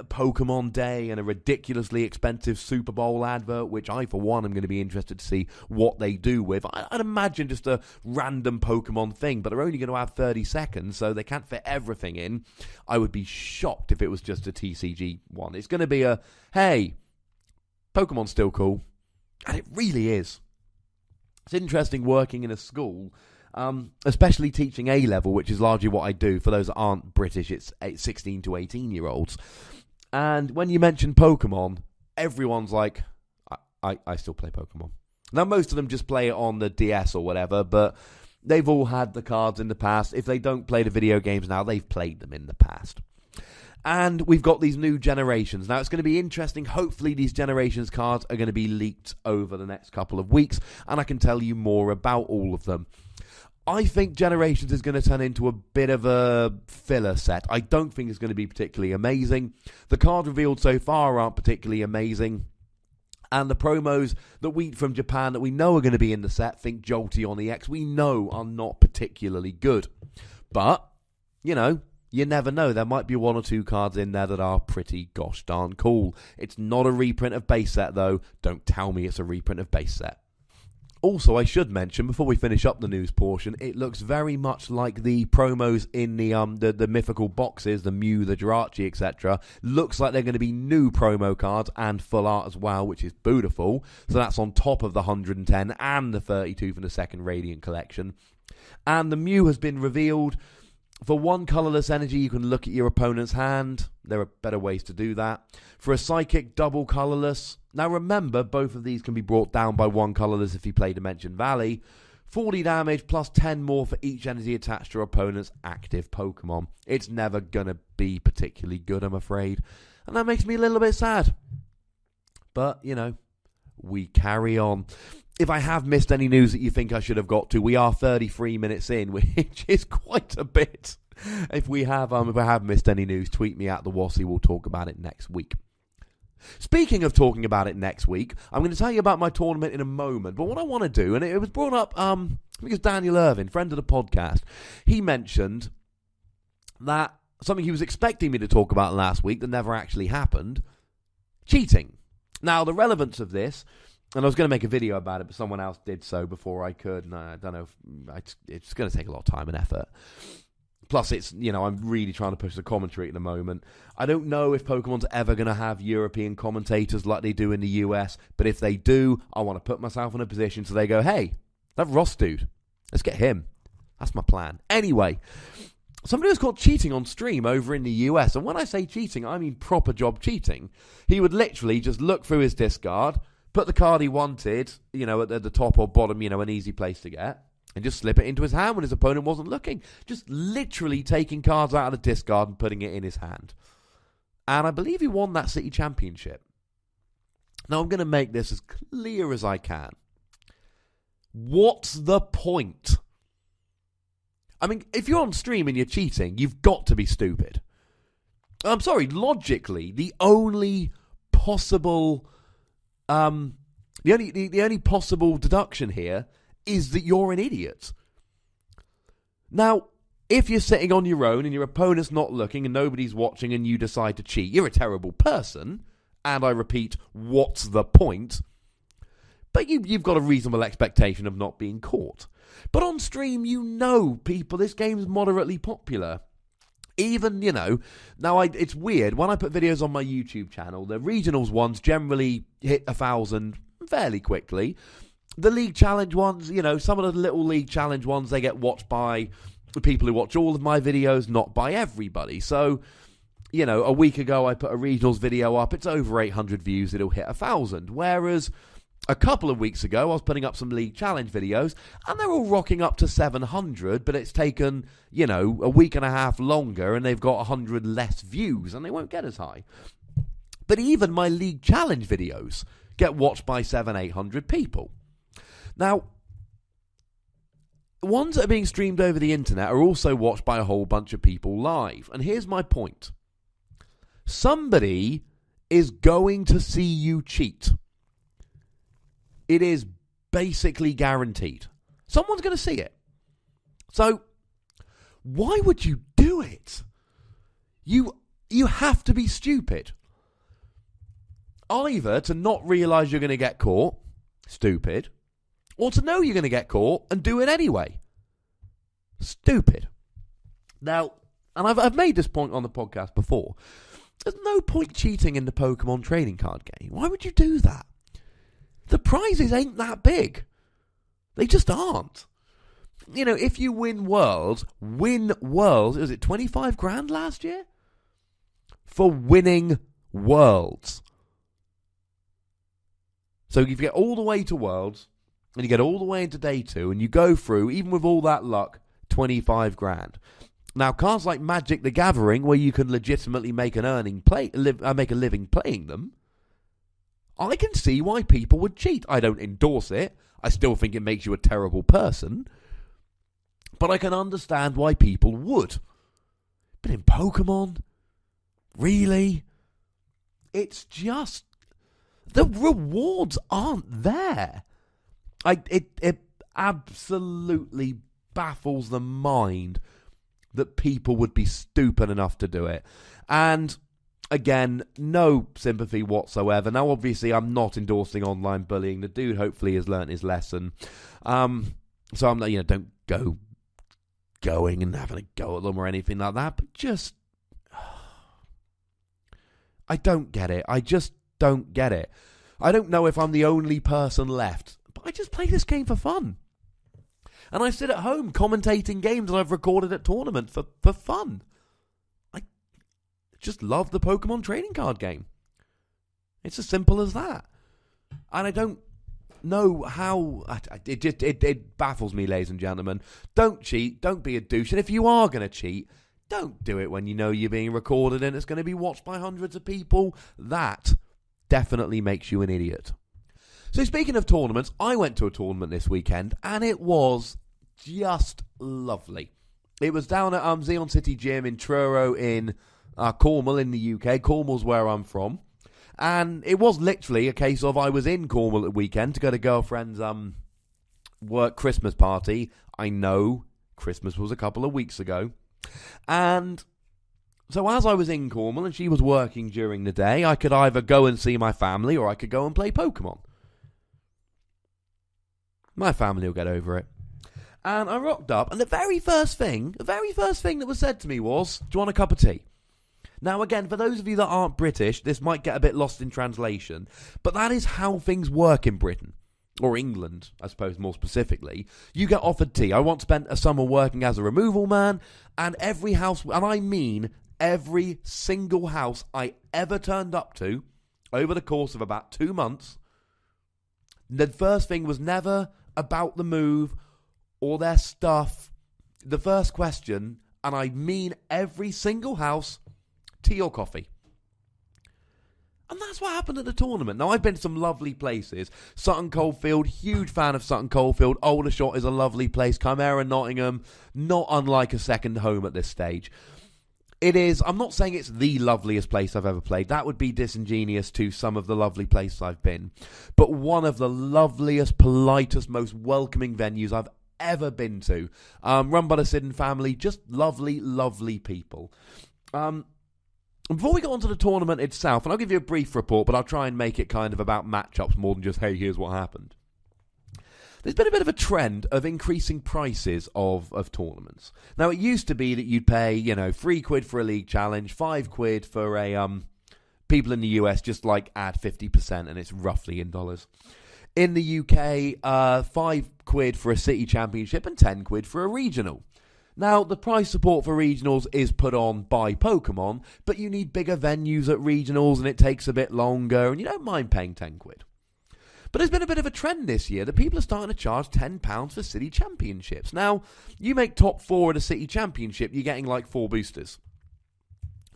Pokemon Day and a ridiculously expensive Super Bowl advert, which I, for one, am going to be interested to see what they do with. I'd imagine just a random Pokemon thing, but they're only going to have 30 seconds, so they can't fit everything in. I would be shocked if it was just a TCG one. It's going to be a, hey, Pokemon's still cool. And it really is. It's interesting working in a school, especially teaching A-level, which is largely what I do. For those that aren't British, it's 16 to 18-year-olds. And when you mention Pokemon, everyone's like, I still play Pokemon. Now, most of them just play it on the DS or whatever, but they've all had the cards in the past. If they don't play the video games now, they've played them in the past. And we've got these new generations. Now, it's going to be interesting. Hopefully, these generations cards are going to be leaked over the next couple of weeks, and I can tell you more about all of them. I think Generations is going to turn into a bit of a filler set. I don't think it's going to be particularly amazing. The cards revealed so far aren't particularly amazing. And the promos from Japan that we know are going to be in the set, think Jolty on EX, we know are not particularly good. But, you know, you never know. There might be 1 or 2 cards in there that are pretty gosh darn cool. It's not a reprint of base set, though. Don't tell me it's a reprint of base set. Also, I should mention, before we finish up the news portion, it looks very much like the promos in the mythical boxes, the Mew, the Jirachi, etc. Looks like they're going to be new promo cards and full art as well, which is beautiful. So that's on top of the 110 and the 32 from the second Radiant collection. And the Mew has been revealed. For 1 colourless energy, you can look at your opponent's hand. There are better ways to do that. For a psychic, double colourless. Now remember, both of these can be brought down by 1 colourless if you play Dimension Valley. 40 damage plus 10 more for each energy attached to your opponent's active Pokemon. It's never going to be particularly good, I'm afraid. And that makes me a little bit sad. But, you know, we carry on. If I have missed any news that you think I should have got to, we are 33 minutes in, which is quite a bit. If I have missed any news, tweet me at the Wassy. We'll talk about it next week. Speaking of talking about it next week, I'm going to tell you about my tournament in a moment. But what I want to do, and it was brought up because Daniel Irvin, friend of the podcast, he mentioned that something he was expecting me to talk about last week that never actually happened, cheating. Now, the relevance of this, and I was going to make a video about it, but someone else did so before I could, and I don't know it's going to take a lot of time and effort. Plus, I'm really trying to push the commentary at the moment. I don't know if Pokemon's ever going to have European commentators like they do in the US, but if they do, I want to put myself in a position so they go, hey, that Ross dude, let's get him. That's my plan. Anyway, somebody was caught cheating on stream over in the US, and when I say cheating, I mean proper job cheating. He would literally just look through his discard, put the card he wanted, at the top or bottom, an easy place to get, and just slip it into his hand when his opponent wasn't looking. Just literally taking cards out of the discard and putting it in his hand. And I believe he won that city championship. Now, I'm going to make this as clear as I can. What's the point? I mean, if you're on stream and you're cheating, you've got to be stupid. I'm sorry, logically, the only possible the only possible deduction here is that you're an idiot. Now, if you're sitting on your own and your opponent's not looking and nobody's watching and you decide to cheat, you're a terrible person. And I repeat, what's the point? But you've got a reasonable expectation of not being caught. But on stream, people, this game's moderately popular. Even, now it's weird. When I put videos on my YouTube channel, the regionals ones generally hit 1,000 fairly quickly. The League Challenge ones, some of the little League Challenge ones, they get watched by the people who watch all of my videos, not by everybody. So, a week ago I put a regionals video up. It's over 800 views. It'll hit 1,000. Whereas a couple of weeks ago, I was putting up some League Challenge videos, and they're all rocking up to 700, but it's taken, a week and a half longer, and they've got 100 less views, and they won't get as high. But even my League Challenge videos get watched by 700-800 people. Now, ones that are being streamed over the internet are also watched by a whole bunch of people live. And here's my point. Somebody is going to see you cheat. It is basically guaranteed. Someone's going to see it. So, why would you do it? You have to be stupid. Either to not realise you're going to get caught, stupid, or to know you're going to get caught and do it anyway. Stupid. Now, and I've made this point on the podcast before. There's no point cheating in the Pokemon trading card game. Why would you do that? The prizes ain't that big. They just aren't. If you win Worlds, was it 25 grand last year? For winning Worlds. So if you get all the way to Worlds, and you get all the way into Day 2, and you go through, even with all that luck, 25 grand. Now, cards like Magic the Gathering, where you can legitimately make make a living playing them, I can see why people would cheat. I don't endorse it. I still think it makes you a terrible person. But I can understand why people would. But in Pokemon, really? It's just... the rewards aren't there. It absolutely baffles the mind that people would be stupid enough to do it. And again, no sympathy whatsoever. Now, obviously, I'm not endorsing online bullying. The dude hopefully has learnt his lesson. So I'm not, don't go going and having a go at them or anything like that. But just, I don't get it. I just don't get it. I don't know if I'm the only person left, but I just play this game for fun. And I sit at home commentating games that I've recorded at tournaments for fun. I just love the Pokemon trading card game. It's as simple as that. And I don't know how... It baffles me, ladies and gentlemen. Don't cheat. Don't be a douche. And if you are going to cheat, don't do it when you know you're being recorded and it's going to be watched by hundreds of people. That definitely makes you an idiot. So speaking of tournaments, I went to a tournament this weekend and it was just lovely. It was down at Xeon City Gym in Truro in Cornwall in the UK. Cornwall's where I'm from. And it was literally a case of I was in Cornwall at the weekend to go to girlfriend's work Christmas party. I know Christmas was a couple of weeks ago. And so as I was in Cornwall and she was working during the day, I could either go and see my family or I could go and play Pokemon. My family will get over it. And I rocked up, and the very first thing that was said to me was, do you want a cup of tea? Now, again, for those of you that aren't British, this might get a bit lost in translation, but that is how things work in Britain. Or England, I suppose, more specifically. You get offered tea. I once spent a summer working as a removal man, and every house, and I mean every single house I ever turned up to, over the course of about 2 months, the first thing was never about the move or their stuff. The first question, and I mean every single house, tea or coffee. And that's what happened at the tournament. Now, I've been to some lovely places. Sutton Coldfield, huge fan of Sutton Coldfield. Aldershot is a lovely place. Chimera Nottingham, not unlike a second home at this stage. It is, I'm not saying it's the loveliest place I've ever played. That would be disingenuous to some of the lovely places I've been. But one of the loveliest, politest, most welcoming venues I've ever been to. Run by the Siddon family, just lovely, lovely people. Before we get on to the tournament itself, and I'll give you a brief report, but I'll try and make it kind of about matchups more than just, hey, here's what happened. There's been a bit of a trend of increasing prices of tournaments. Now, it used to be that you'd pay, £3 for a league challenge, £5 for a people in the US just like add 50%, and it's roughly in dollars. In the UK, £5 for a city championship and £10 for a regional. Now, the price support for regionals is put on by Pokémon, but you need bigger venues at regionals and it takes a bit longer, and you don't mind paying £10. But there's been a bit of a trend this year that people are starting to charge £10 for city championships. Now, you make top 4 at a city championship, you're getting like 4 boosters.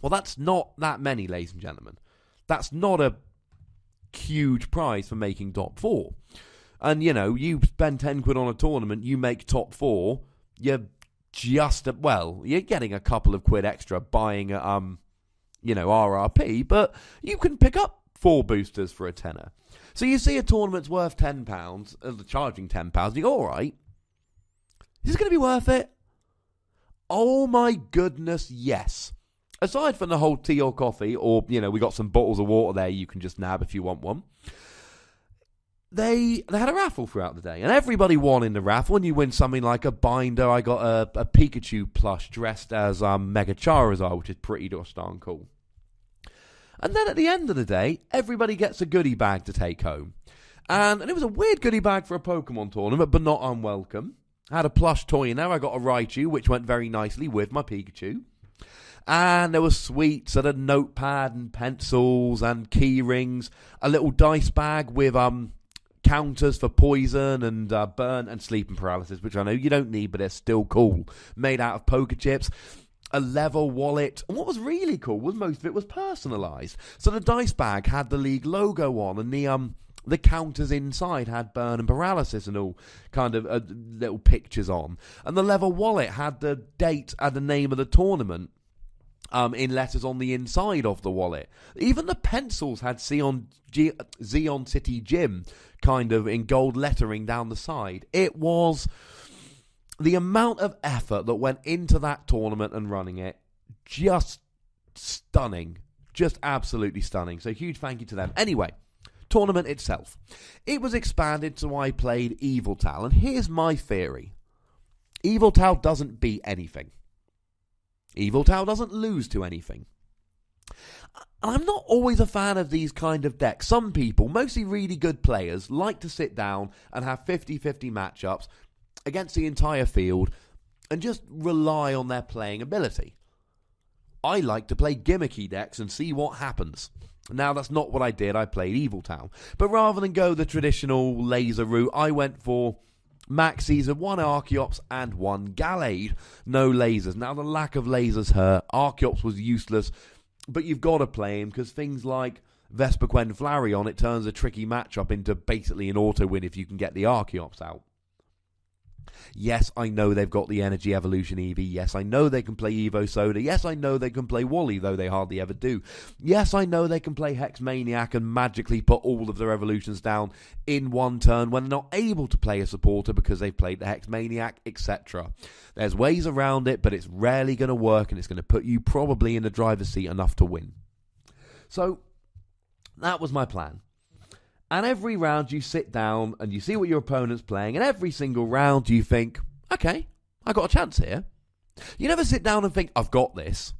Well, that's not that many, ladies and gentlemen. That's not a huge prize for making top 4. And, you spend £10 on a tournament, you make top 4, you're getting a couple of quid extra buying at, RRP, but you can pick up 4 boosters for a tenner. So you see a tournament's worth £10, charging £10, you go, all right, is this going to be worth it? Oh my goodness, yes. Aside from the whole tea or coffee, or, we got some bottles of water there you can just nab if you want one. They had a raffle throughout the day, and everybody won in the raffle, and you win something like a binder. I got a Pikachu plush dressed as Mega Charizard, which is pretty darn cool. And then at the end of the day, everybody gets a goodie bag to take home. And it was a weird goodie bag for a Pokemon tournament, but not unwelcome. I had a plush toy in there. I got a Raichu, which went very nicely with my Pikachu. And there were sweets and a notepad and pencils and key rings, a little dice bag with counters for poison and burn and sleep and paralysis, which I know you don't need, but they're still cool. Made out of poker chips. A level wallet. And what was really cool was most of it was personalised. So the dice bag had the league logo on, and the counters inside had burn and paralysis and all kind of little pictures on. And the level wallet had the date and the name of the tournament in letters on the inside of the wallet. Even the pencils had Zeon City Gym kind of in gold lettering down the side. It was the amount of effort that went into that tournament and running it, just stunning. Just absolutely stunning. So huge thank you to them. Anyway, tournament itself. It was expanded, so I played Yveltal. And here's my theory. Yveltal doesn't beat anything. Yveltal doesn't lose to anything. I'm not always a fan of these kind of decks. Some people, mostly really good players, like to sit down and have 50-50 matchups against the entire field and just rely on their playing ability. I like to play gimmicky decks and see what happens. Now, that's not what I did. I played Yveltal. But rather than go the traditional laser route, I went for maxis of 1 Archeops and 1 Gallade. No lasers. Now, the lack of lasers hurt. Archeops was useless, but you've got to play him because things like Vespiquen Flareon, it turns a tricky matchup into basically an auto win if you can get the Archeops out. Yes, I know they've got the Energy Evolution Eevee. Yes, I know they can play Evo Soda. Yes, I know they can play Wally, though they hardly ever do. Yes, I know they can play Hex Maniac and magically put all of their evolutions down in one turn when they're not able to play a supporter because they've played the Hex Maniac, etc. There's ways around it, but it's rarely going to work, and it's going to put you probably in the driver's seat enough to win. So, that was my plan. And every round you sit down and you see what your opponent's playing, and every single round you think, okay, I got a chance here. You never sit down and think, I've got this.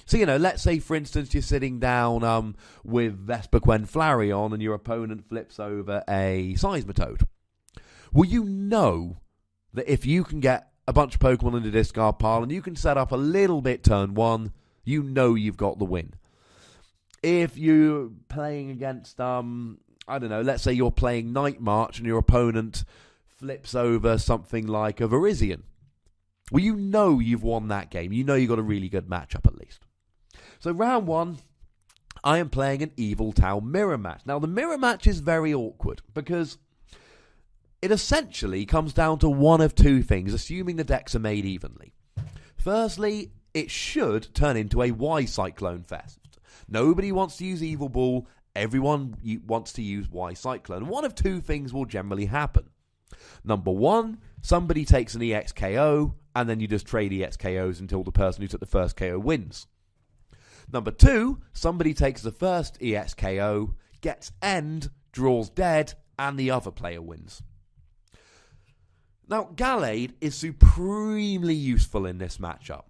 So, let's say, for instance, you're sitting down with Vespiquen Flareon and your opponent flips over a Seismitoad. Well, you know that if you can get a bunch of Pokemon in the discard pile and you can set up a little bit turn 1, you know you've got the win. If you're playing against let's say you're playing Night March and your opponent flips over something like a Virizion. Well, you know you've won that game. You know you've got a really good matchup at least. So round 1, I am playing an Yveltal mirror match. Now, the mirror match is very awkward because it essentially comes down to one of two things, assuming the decks are made evenly. Firstly, it should turn into a Y Cyclone Fest. Nobody wants to use Evil Ball. Everyone wants to use Y Cyclone. One of two things will generally happen. Number one, somebody takes an EXKO, and then you just trade EXKOs until the person who took the first KO wins. Number two, somebody takes the first EXKO, gets end, draws dead, and the other player wins. Now, Gallade is supremely useful in this matchup.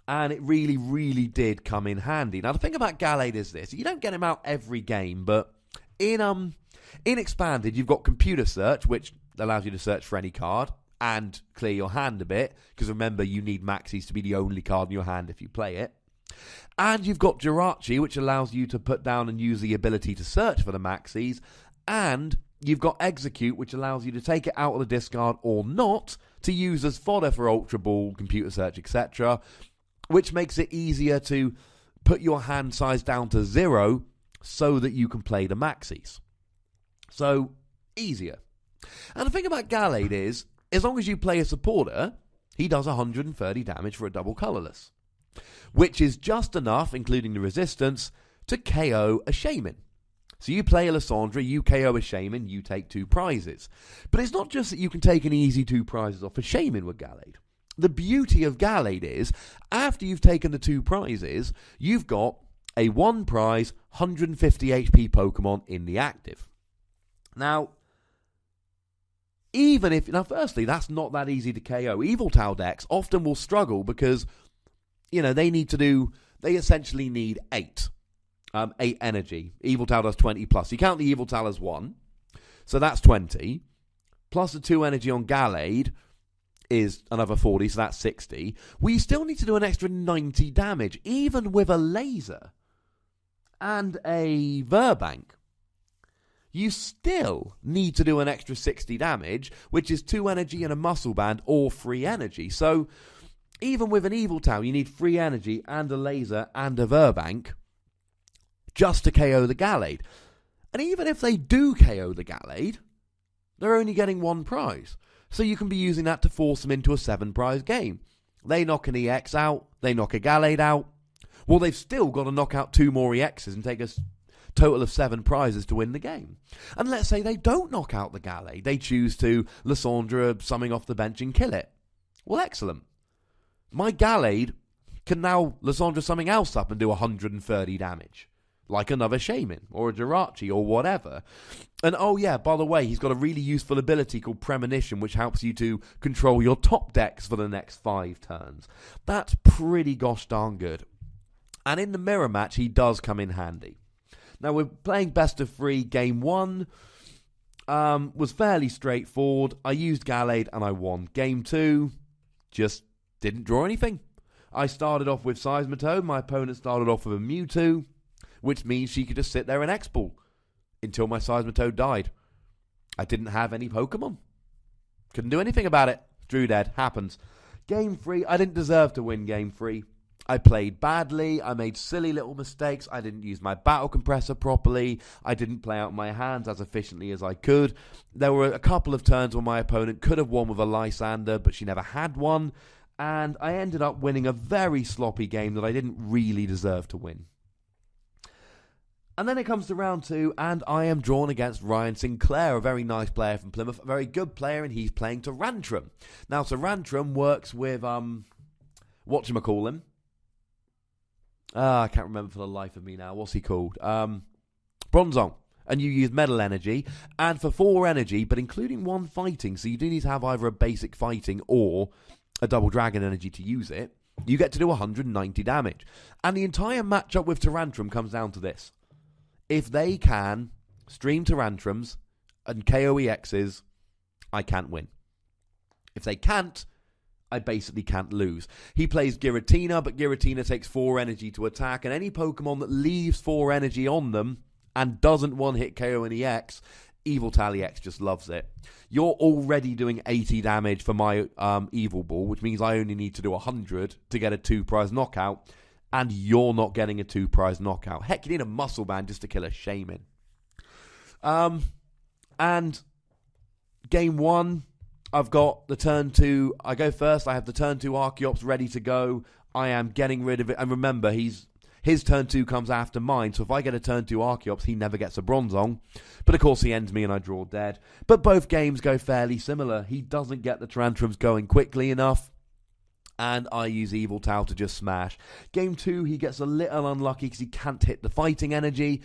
And it really, really did come in handy. Now, the thing about Gallade is this. You don't get him out every game, but in Expanded, you've got computer search, which allows you to search for any card and clear your hand a bit. Because remember, you need Maxis to be the only card in your hand if you play it. And you've got Jirachi, which allows you to put down and use the ability to search for the Maxis. And you've got Execute, which allows you to take it out of the discard or not to use as fodder for Ultra Ball, computer search, etc., which makes it easier to put your hand size down to 0 so that you can play the Maxis. So, easier. And the thing about Gallade is, as long as you play a supporter, he does 130 damage for a double colourless, which is just enough, including the resistance, to KO a Shaman. So you play a Lysandra, you KO a Shaman, you take 2 prizes. But it's not just that you can take an easy 2 prizes off a Shaman with Gallade. The beauty of Gallade is, after you've taken the 2 prizes, you've got a 1 prize, 150 HP Pokemon in the active. Now, firstly, that's not that easy to KO. Yveltal decks often will struggle because, they essentially need 8 energy. Yveltal does 20 plus. You count the Yveltal as 1, so that's 20, plus the 2 energy on Gallade is another 40, so that's 60. We still need to do an extra 90 damage, even with a laser and a Verbank. You still need to do an extra 60 damage, which is 2 energy and a muscle band, or 3 energy. So, even with an Yveltal, you need 3 energy and a laser and a Verbank just to KO the Gallade. And even if they do KO the Gallade, they're only getting 1 prize. So you can be using that to force them into a 7-prize game. They knock an EX out, they knock a Gallade out. Well, they've still got to knock out 2 more EXs and take a total of 7 prizes to win the game. And let's say they don't knock out the Gallade. They choose to Lysandra summing off the bench and kill it. Well, excellent. My Gallade can now Lysandra something else up and do 130 damage. Like another Shaman, or a Jirachi, or whatever. And oh yeah, by the way, he's got a really useful ability called Premonition, which helps you to control your top decks for the next 5 turns. That's pretty gosh darn good. And in the mirror match, he does come in handy. Now, we're playing best of 3. Game 1 was fairly straightforward. I used Gallade and I won. Game 2, just didn't draw anything. I started off with Seismitoad. My opponent started off with a Mewtwo, which means she could just sit there and X-Ball until my Seismitoad died. I didn't have any Pokemon. Couldn't do anything about it. Drew dead. Happens. Game 3, I didn't deserve to win Game 3. I played badly. I made silly little mistakes. I didn't use my battle compressor properly. I didn't play out my hands as efficiently as I could. There were a couple of turns where my opponent could have won with a Lysander, but she never had one. And I ended up winning a very sloppy game that I didn't really deserve to win. And then it comes to round 2, and I am drawn against Ryan Sinclair, a very nice player from Plymouth, a very good player, and he's playing Tyrantrum. Now, Tyrantrum works with, whatchamacallhim? I can't remember for the life of me now. What's he called? Bronzong. And you use Metal Energy, and for 4 energy, but including 1 fighting, so you do need to have either a basic fighting or a double dragon energy to use it, you get to do 190 damage. And the entire matchup with Tyrantrum comes down to this. If they can stream Tyrantrums and KO EXs, I can't win. If they can't, I basically can't lose. He plays Giratina, but Giratina takes 4 energy to attack, and any Pokemon that leaves 4 energy on them and doesn't one-hit KO an EX, Yveltal EX just loves it. You're already doing 80 damage for my Evil Ball, which means I only need to do 100 to get a 2-prize knockout, and you're not getting a 2-prize knockout. Heck, you need a muscle band just to kill a shaman. And game 1, I've got the turn 2. I go first. I have the turn 2 Archeops ready to go. I am getting rid of it. And remember, his turn 2 comes after mine, so if I get a turn 2 Archeops, he never gets a Bronzong. But of course, he ends me and I draw dead. But both games go fairly similar. He doesn't get the Tarantrums going quickly enough, and I use Yveltal to just smash. Game 2, he gets a little unlucky because he can't hit the fighting energy,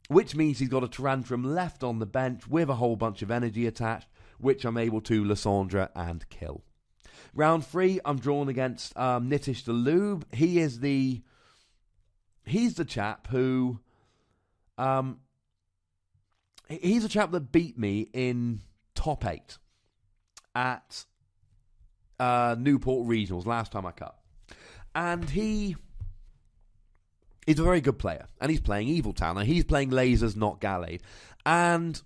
which means he's got a Tarantrum left on the bench with a whole bunch of energy attached, which I'm able to Lysandre and kill. Round 3, I'm drawn against Nitish the Loob. He's the chap who... he's a chap that beat me in top 8 at Newport Regionals last time I cut. And he's a very good player. And he's playing Yveltal. Now, he's playing lasers, not Gallade. And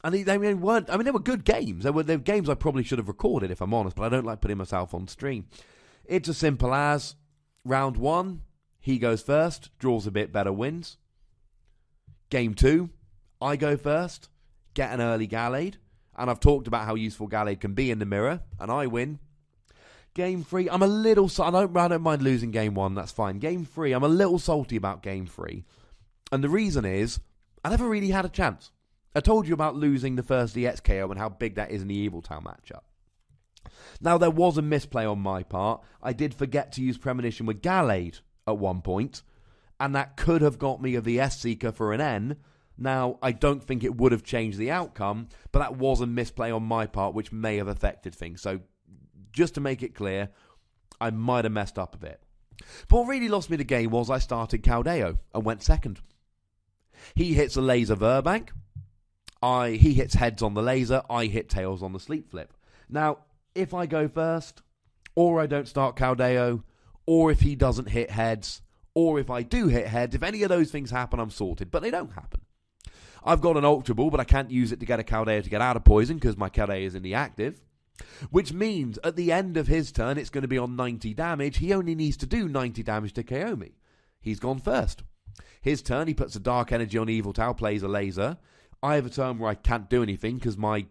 they were good games. They were games I probably should have recorded, if I'm honest, but I don't like putting myself on stream. It's as simple as round 1, he goes first, draws a bit better, wins. Game 2, I go first, get an early Gallade, and I've talked about how useful Gallade can be in the mirror, and I win. Game 3, I don't mind losing game 1, that's fine. Game 3, I'm a little salty about game 3. And the reason is, I never really had a chance. I told you about losing the first EX KO and how big that is in the Yveltal matchup. Now, there was a misplay on my part. I did forget to use Premonition with Gallade at one point, and that could have got me a VS Seeker for an N. Now, I don't think it would have changed the outcome, but that was a misplay on my part, which may have affected things. So, just to make it clear, I might have messed up a bit. But what really lost me the game was I started Caldeo and went second. He hits a laser Verbank. He hits heads on the laser. I hit tails on the sleep flip. Now, if I go first, or I don't start Caldeo, or if he doesn't hit heads, or if I do hit heads, if any of those things happen, I'm sorted. But they don't happen. I've got an Ultra Ball, but I can't use it to get a Caldeo to get out of poison because my Caldeo is in the active. Which means at the end of his turn, it's going to be on 90 damage. He only needs to do 90 damage to KO me. He's gone first. His turn, he puts a Dark Energy on Yveltal, plays a laser. I have a turn where I can't do anything because my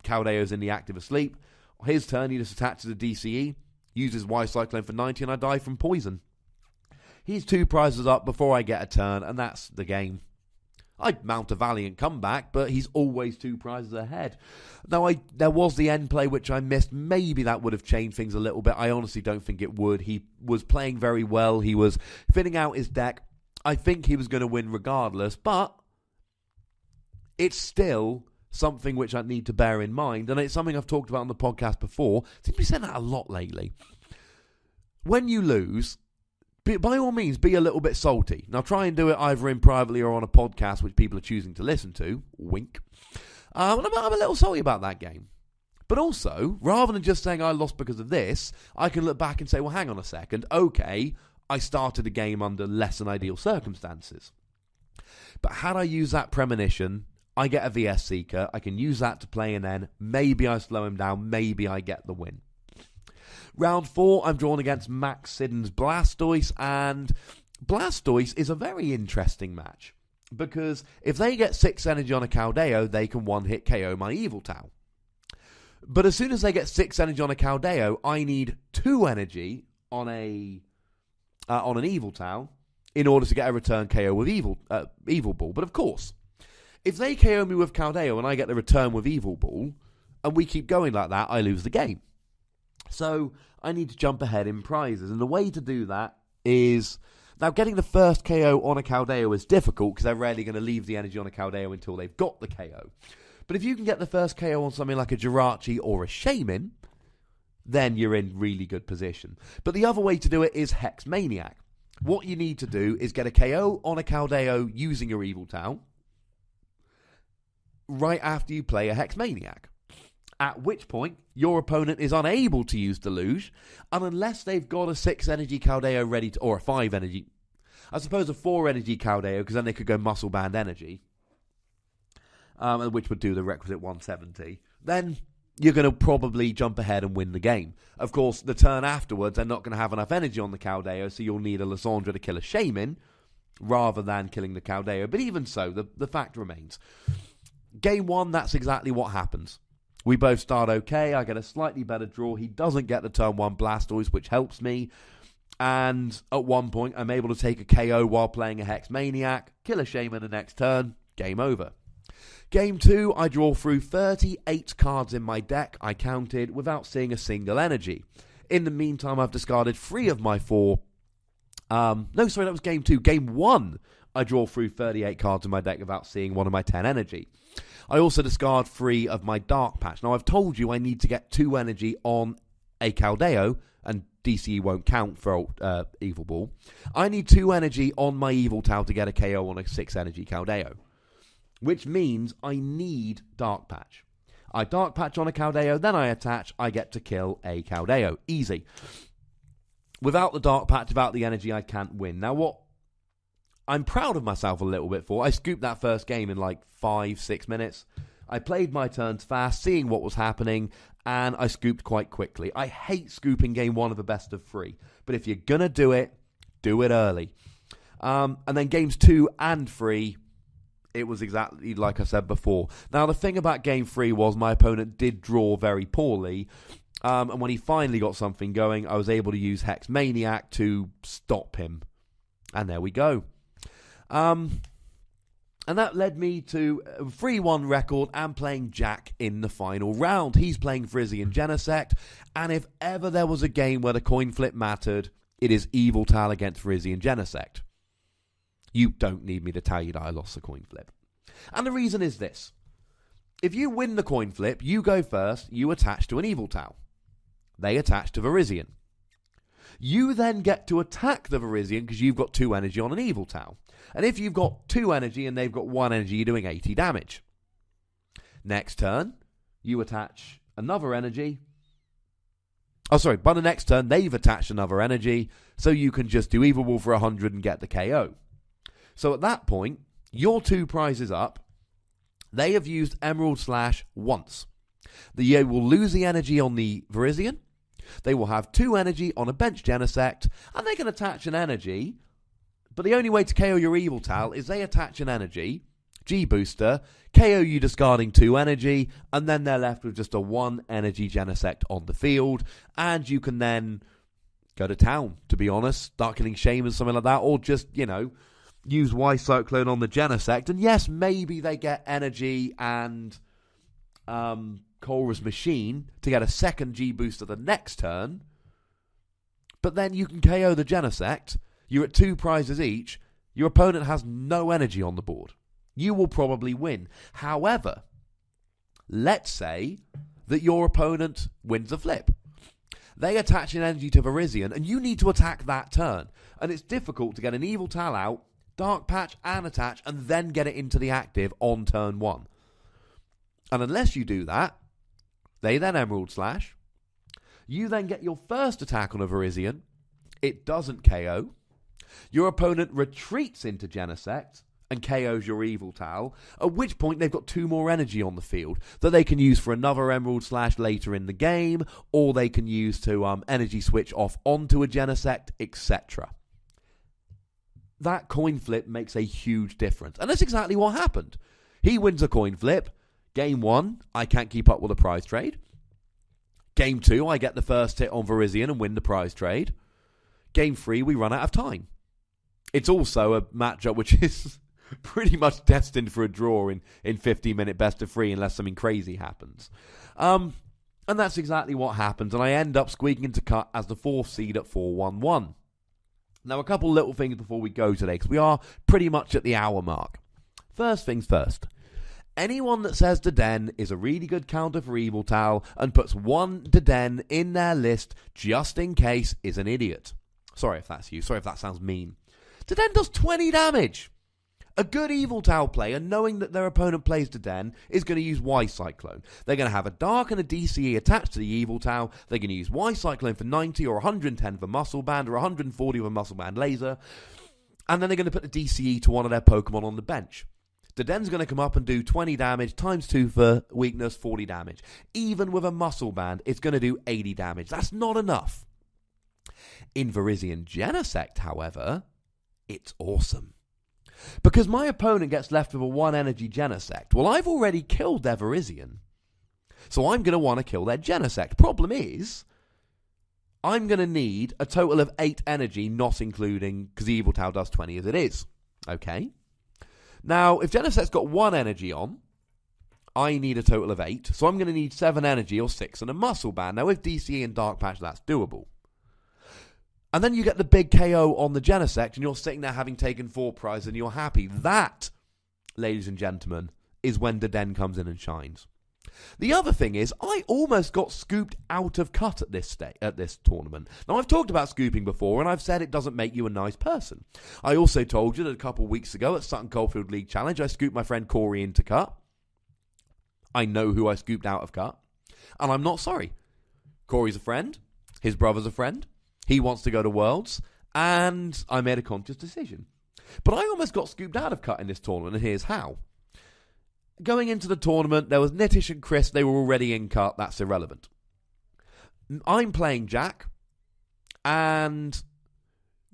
Caldeo's in the active asleep. His turn, he just attaches a DCE, uses Y-Cyclone for 90, and I die from poison. He's 2 prizes up before I get a turn, and that's the game. I'd mount a valiant comeback, but he's always 2 prizes ahead. Now, there was the end play which I missed. Maybe that would have changed things a little bit. I honestly don't think it would. He was playing very well. He was fitting out his deck. I think he was going to win regardless, but it's still something which I need to bear in mind, and it's something I've talked about on the podcast before. I seem to be saying that a lot lately. When you lose, by all means, be a little bit salty. Now, try and do it either in privately or on a podcast, which people are choosing to listen to. Wink. I'm a little salty about that game. But also, rather than just saying I lost because of this, I can look back and say, well, hang on a second. Okay, I started the game under less than ideal circumstances. But had I used that Premonition, I get a VS Seeker. I can use that to play an N. Maybe I slow him down. Maybe I get the win. Round 4, I'm drawn against Max Sidden's Blastoise, and Blastoise is a very interesting match, because if they get 6 energy on a Caldeo, they can one-hit KO my Yveltal. But as soon as they get 6 energy on a Caldeo, I need 2 energy on an Yveltal in order to get a return KO with Evil Ball. But of course, if they KO me with Caldeo and I get the return with Evil Ball, and we keep going like that, I lose the game. So I need to jump ahead in prizes. And the way to do that is... Now, getting the first KO on a Caldeo is difficult because they're rarely going to leave the energy on a Caldeo until they've got the KO. But if you can get the first KO on something like a Jirachi or a Shaman, then you're in really good position. But the other way to do it is Hex Maniac. What you need to do is get a KO on a Caldeo using your Yveltal right after you play a Hex Maniac. At which point, your opponent is unable to use Deluge, and unless they've got a 6 energy Caldeo ready to, or a 5 energy, I suppose a 4 energy Caldeo, because then they could go Muscle Band Energy, which would do the requisite 170, then you're going to probably jump ahead and win the game. Of course, the turn afterwards, they're not going to have enough energy on the Caldeo, so you'll need a Lysandre to kill a Shaman rather than killing the Caldeo. But even so, the fact remains. Game 1, that's exactly what happens. We both start okay. I get a slightly better draw. He doesn't get the turn 1 Blastoise, which helps me. And at one point, I'm able to take a KO while playing a Hex Maniac, kill a Shaman the next turn, game over. Game 2, I draw through 38 cards in my deck, I counted, without seeing a single energy. In the meantime, I've discarded 3 of my 4... that was Game 2. Game 1, I draw through 38 cards in my deck without seeing one of my 10 energy. I also discard 3 of my Dark Patch. Now, I've told you I need to get 2 energy on a Caldeo, and DCE won't count for Evil Ball. I need 2 energy on my Yveltal to get a KO on a 6 energy Caldeo. Which means I need Dark Patch. I Dark Patch on a Caldeo, then I attach, I get to kill a Caldeo. Easy. Without the Dark Patch, without the energy, I can't win. Now what I'm proud of myself a little bit for, I scooped that first game in like 5-6 minutes. I played my turns fast, seeing what was happening, and I scooped quite quickly. I hate scooping game 1 of a best of 3, but if you're going to do it early. And then games 2 and 3, it was exactly like I said before. Now, the thing about game 3 was my opponent did draw very poorly. And when he finally got something going, I was able to use Hex Maniac to stop him. And there we go. And that led me to a 3-1 record and playing Jack in the final round. He's playing Virizion Genesect. And if ever there was a game where the coin flip mattered, it is Yveltal against Virizion Genesect. You don't need me to tell you that I lost the coin flip. And the reason is this. If you win the coin flip, you go first, you attach to an Yveltal. They attach to Virizion. You then get to attack the Virizion because you've got 2 energy on an Yveltal. And if you've got 2 energy and they've got 1 energy, you're doing 80 damage. Next turn, you attach another energy. By the next turn, they've attached another energy, so you can just do Evil Ball for 100 and get the KO. So at that point, your 2 prizes up. They have used Emerald Slash once. They will lose the energy on the Virizion. They will have 2 energy on a bench Genesect, and they can attach an energy. But the only way to KO your Yveltal is they attach an energy, G-Booster, KO you discarding 2 energy, and then they're left with just a 1 energy Genesect on the field, and you can then go to town, to be honest, start killing Shaman, something like that, or just, use Y-Cyclone on the Genesect, and yes, maybe they get energy and Colress Machine to get a second G-Booster the next turn, but then you can KO the Genesect, you're at 2 prizes each, your opponent has no energy on the board. You will probably win. However, let's say that your opponent wins a flip. They attach an energy to Virizion, and you need to attack that turn. And it's difficult to get an Yveltal out, Dark Patch, and attach, and then get it into the active on turn 1. And unless you do that, they then Emerald Slash. You then get your first attack on a Virizion. It doesn't KO. Your opponent retreats into Genesect and KOs your Yveltal, at which point they've got 2 more energy on the field that they can use for another Emerald Slash later in the game, or they can use to energy switch off onto a Genesect, etc. That coin flip makes a huge difference. And that's exactly what happened. He wins a coin flip. Game 1, I can't keep up with a prize trade. Game 2, I get the first hit on Virizion and win the prize trade. Game 3, we run out of time. It's also a matchup which is pretty much destined for a draw in 15-minute best of 3 unless something crazy happens. And that's exactly what happens, and I end up squeaking into cut as the 4th seed at 4-1-1. Now, a couple little things before we go today, because we are pretty much at the hour mark. First things first. Anyone that says Deden is a really good counter for Yveltal and puts 1 Deden in their list just in case is an idiot. Sorry if that's you. Sorry if that sounds mean. Deden does 20 damage. A good Yveltal player, knowing that their opponent plays Deden, is going to use Y-Cyclone. They're going to have a Dark and a DCE attached to the Yveltal. They're going to use Y-Cyclone for 90 or 110 for Muscle Band or 140 for Muscle Band Laser. And then they're going to put the DCE to one of their Pokemon on the bench. Deden's going to come up and do 20 damage times 2 for weakness, 40 damage. Even with a muscle band, it's going to do 80 damage. That's not enough. In Virizion Genesect, however, it's awesome. Because my opponent gets left with a 1 energy Genesect. Well, I've already killed their Virizion. So I'm going to want to kill their Genesect. Problem is, I'm going to need a total of 8 energy, not including, because the Yveltal does 20 as it is. Okay? Now, if Genesect's got 1 energy on, I need a total of 8. So I'm going to need 7 energy or 6 and a muscle band. Now, with DCE and Dark Patch, that's doable. And then you get the big KO on the Genesect, and you're sitting there having taken 4 prizes, and you're happy. That, ladies and gentlemen, is when Deden comes in and shines. The other thing is, I almost got scooped out of cut at this tournament. Now, I've talked about scooping before, and I've said it doesn't make you a nice person. I also told you that a couple of weeks ago at Sutton Coldfield League Challenge, I scooped my friend Corey into cut. I know who I scooped out of cut, and I'm not sorry. Corey's a friend. His brother's a friend. He wants to go to Worlds, and I made a conscious decision. But I almost got scooped out of cut in this tournament, and here's how. Going into the tournament, there was Nitish and Chris. They were already in cut. That's irrelevant. I'm playing Jack, and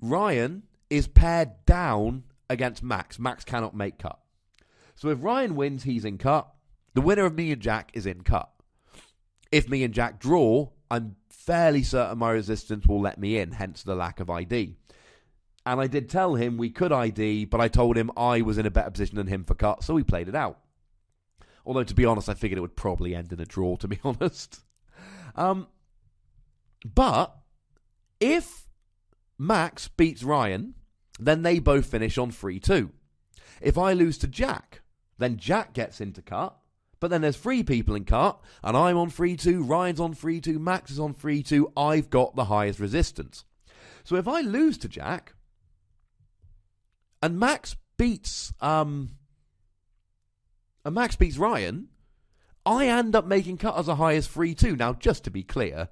Ryan is paired down against Max. Max cannot make cut. So if Ryan wins, he's in cut. The winner of me and Jack is in cut. If me and Jack draw, I'm fairly certain my resistance will let me in, hence the lack of ID. And I did tell him we could ID, but I told him I was in a better position than him for cut, so we played it out. Although, to be honest, I figured it would probably end in a draw, to be honest. But if Max beats Ryan, then they both finish on 3-2. If I lose to Jack, then Jack gets into cut. But then there's 3 people in cut, and I'm on 3-2, Ryan's on 3-2, Max is on 3-2. I've got the highest resistance. So if I lose to Jack, and Max beats Ryan, I end up making cut as a high as 3-2. Now, just to be clear,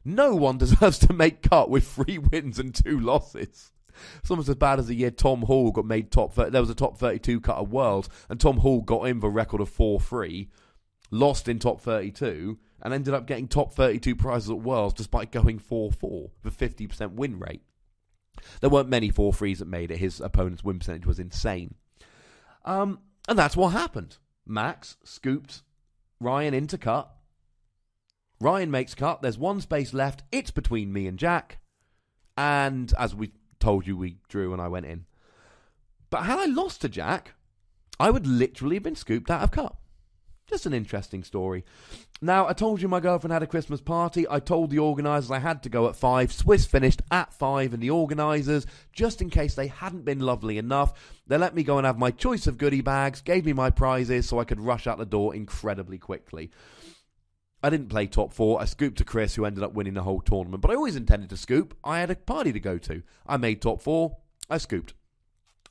no one deserves to make cut with 3 wins and 2 losses. It's almost as bad as the year Tom Hall got made top 30. There was a top 32 cut of Worlds, and Tom Hall got in the record of 4-3, lost in top 32, and ended up getting top 32 prizes at Worlds despite going 4-4 with a 50% win rate. There weren't many 4-3s that made it. His opponent's win percentage was insane. And that's what happened. Max scooped Ryan into cut. Ryan makes cut. There's 1 space left. It's between me and Jack. And as we told you, we drew and I went in. But had I lost to Jack, I would literally have been scooped out of cut. Just an interesting story. Now, I told you my girlfriend had a Christmas party. I told the organisers I had to go at 5. Swiss finished at 5, and the organisers, just in case they hadn't been lovely enough, they let me go and have my choice of goodie bags, gave me my prizes so I could rush out the door incredibly quickly. I didn't play top 4. I scooped to Chris, who ended up winning the whole tournament. But I always intended to scoop. I had a party to go to. I made top 4. I scooped.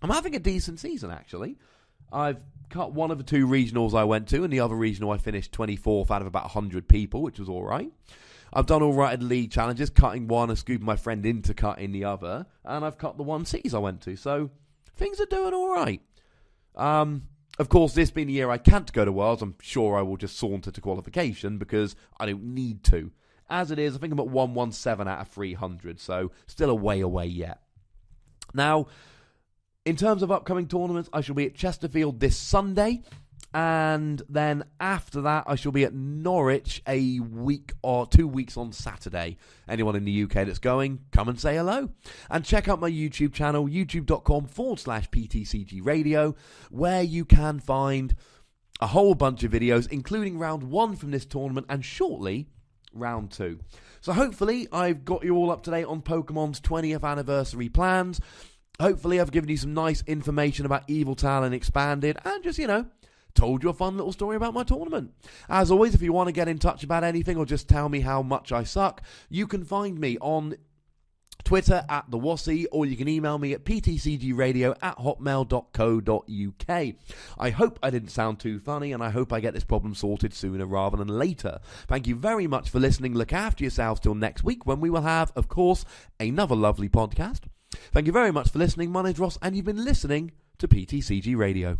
I'm having a decent season, actually. I've cut 1 of the 2 regionals I went to, and the other regional I finished 24th out of about 100 people, which was all right. I've done all right at league challenges, cutting 1 and scooping my friend into cutting the other. And I've cut the 1 cities I went to. So things are doing all right. Of course, this being the year I can't go to Worlds, I'm sure I will just saunter to qualification because I don't need to. As it is, I think I'm at 117 out of 300, so still a way away yet. Now, in terms of upcoming tournaments, I shall be at Chesterfield this Sunday, and then after that, I shall be at Norwich a week or 2 weeks on Saturday. Anyone in the UK that's going, come and say hello. And check out my YouTube channel, youtube.com/PTCGRadio, where you can find a whole bunch of videos, including round 1 from this tournament, and shortly, round 2. So hopefully, I've got you all up to date on Pokemon's 20th anniversary plans. Hopefully, I've given you some nice information about Yveltal and Expanded, and just, told you a fun little story about my tournament. As always, if you want to get in touch about anything or just tell me how much I suck, you can find me on Twitter at @TheWassy, or you can email me at ptcgradio@hotmail.co.uk. I hope I didn't sound too funny, and I hope I get this problem sorted sooner rather than later. Thank you very much for listening. Look after yourselves till next week, when we will have, of course, another lovely podcast. Thank you very much for listening. My name's Ross, and you've been listening to PTCG Radio.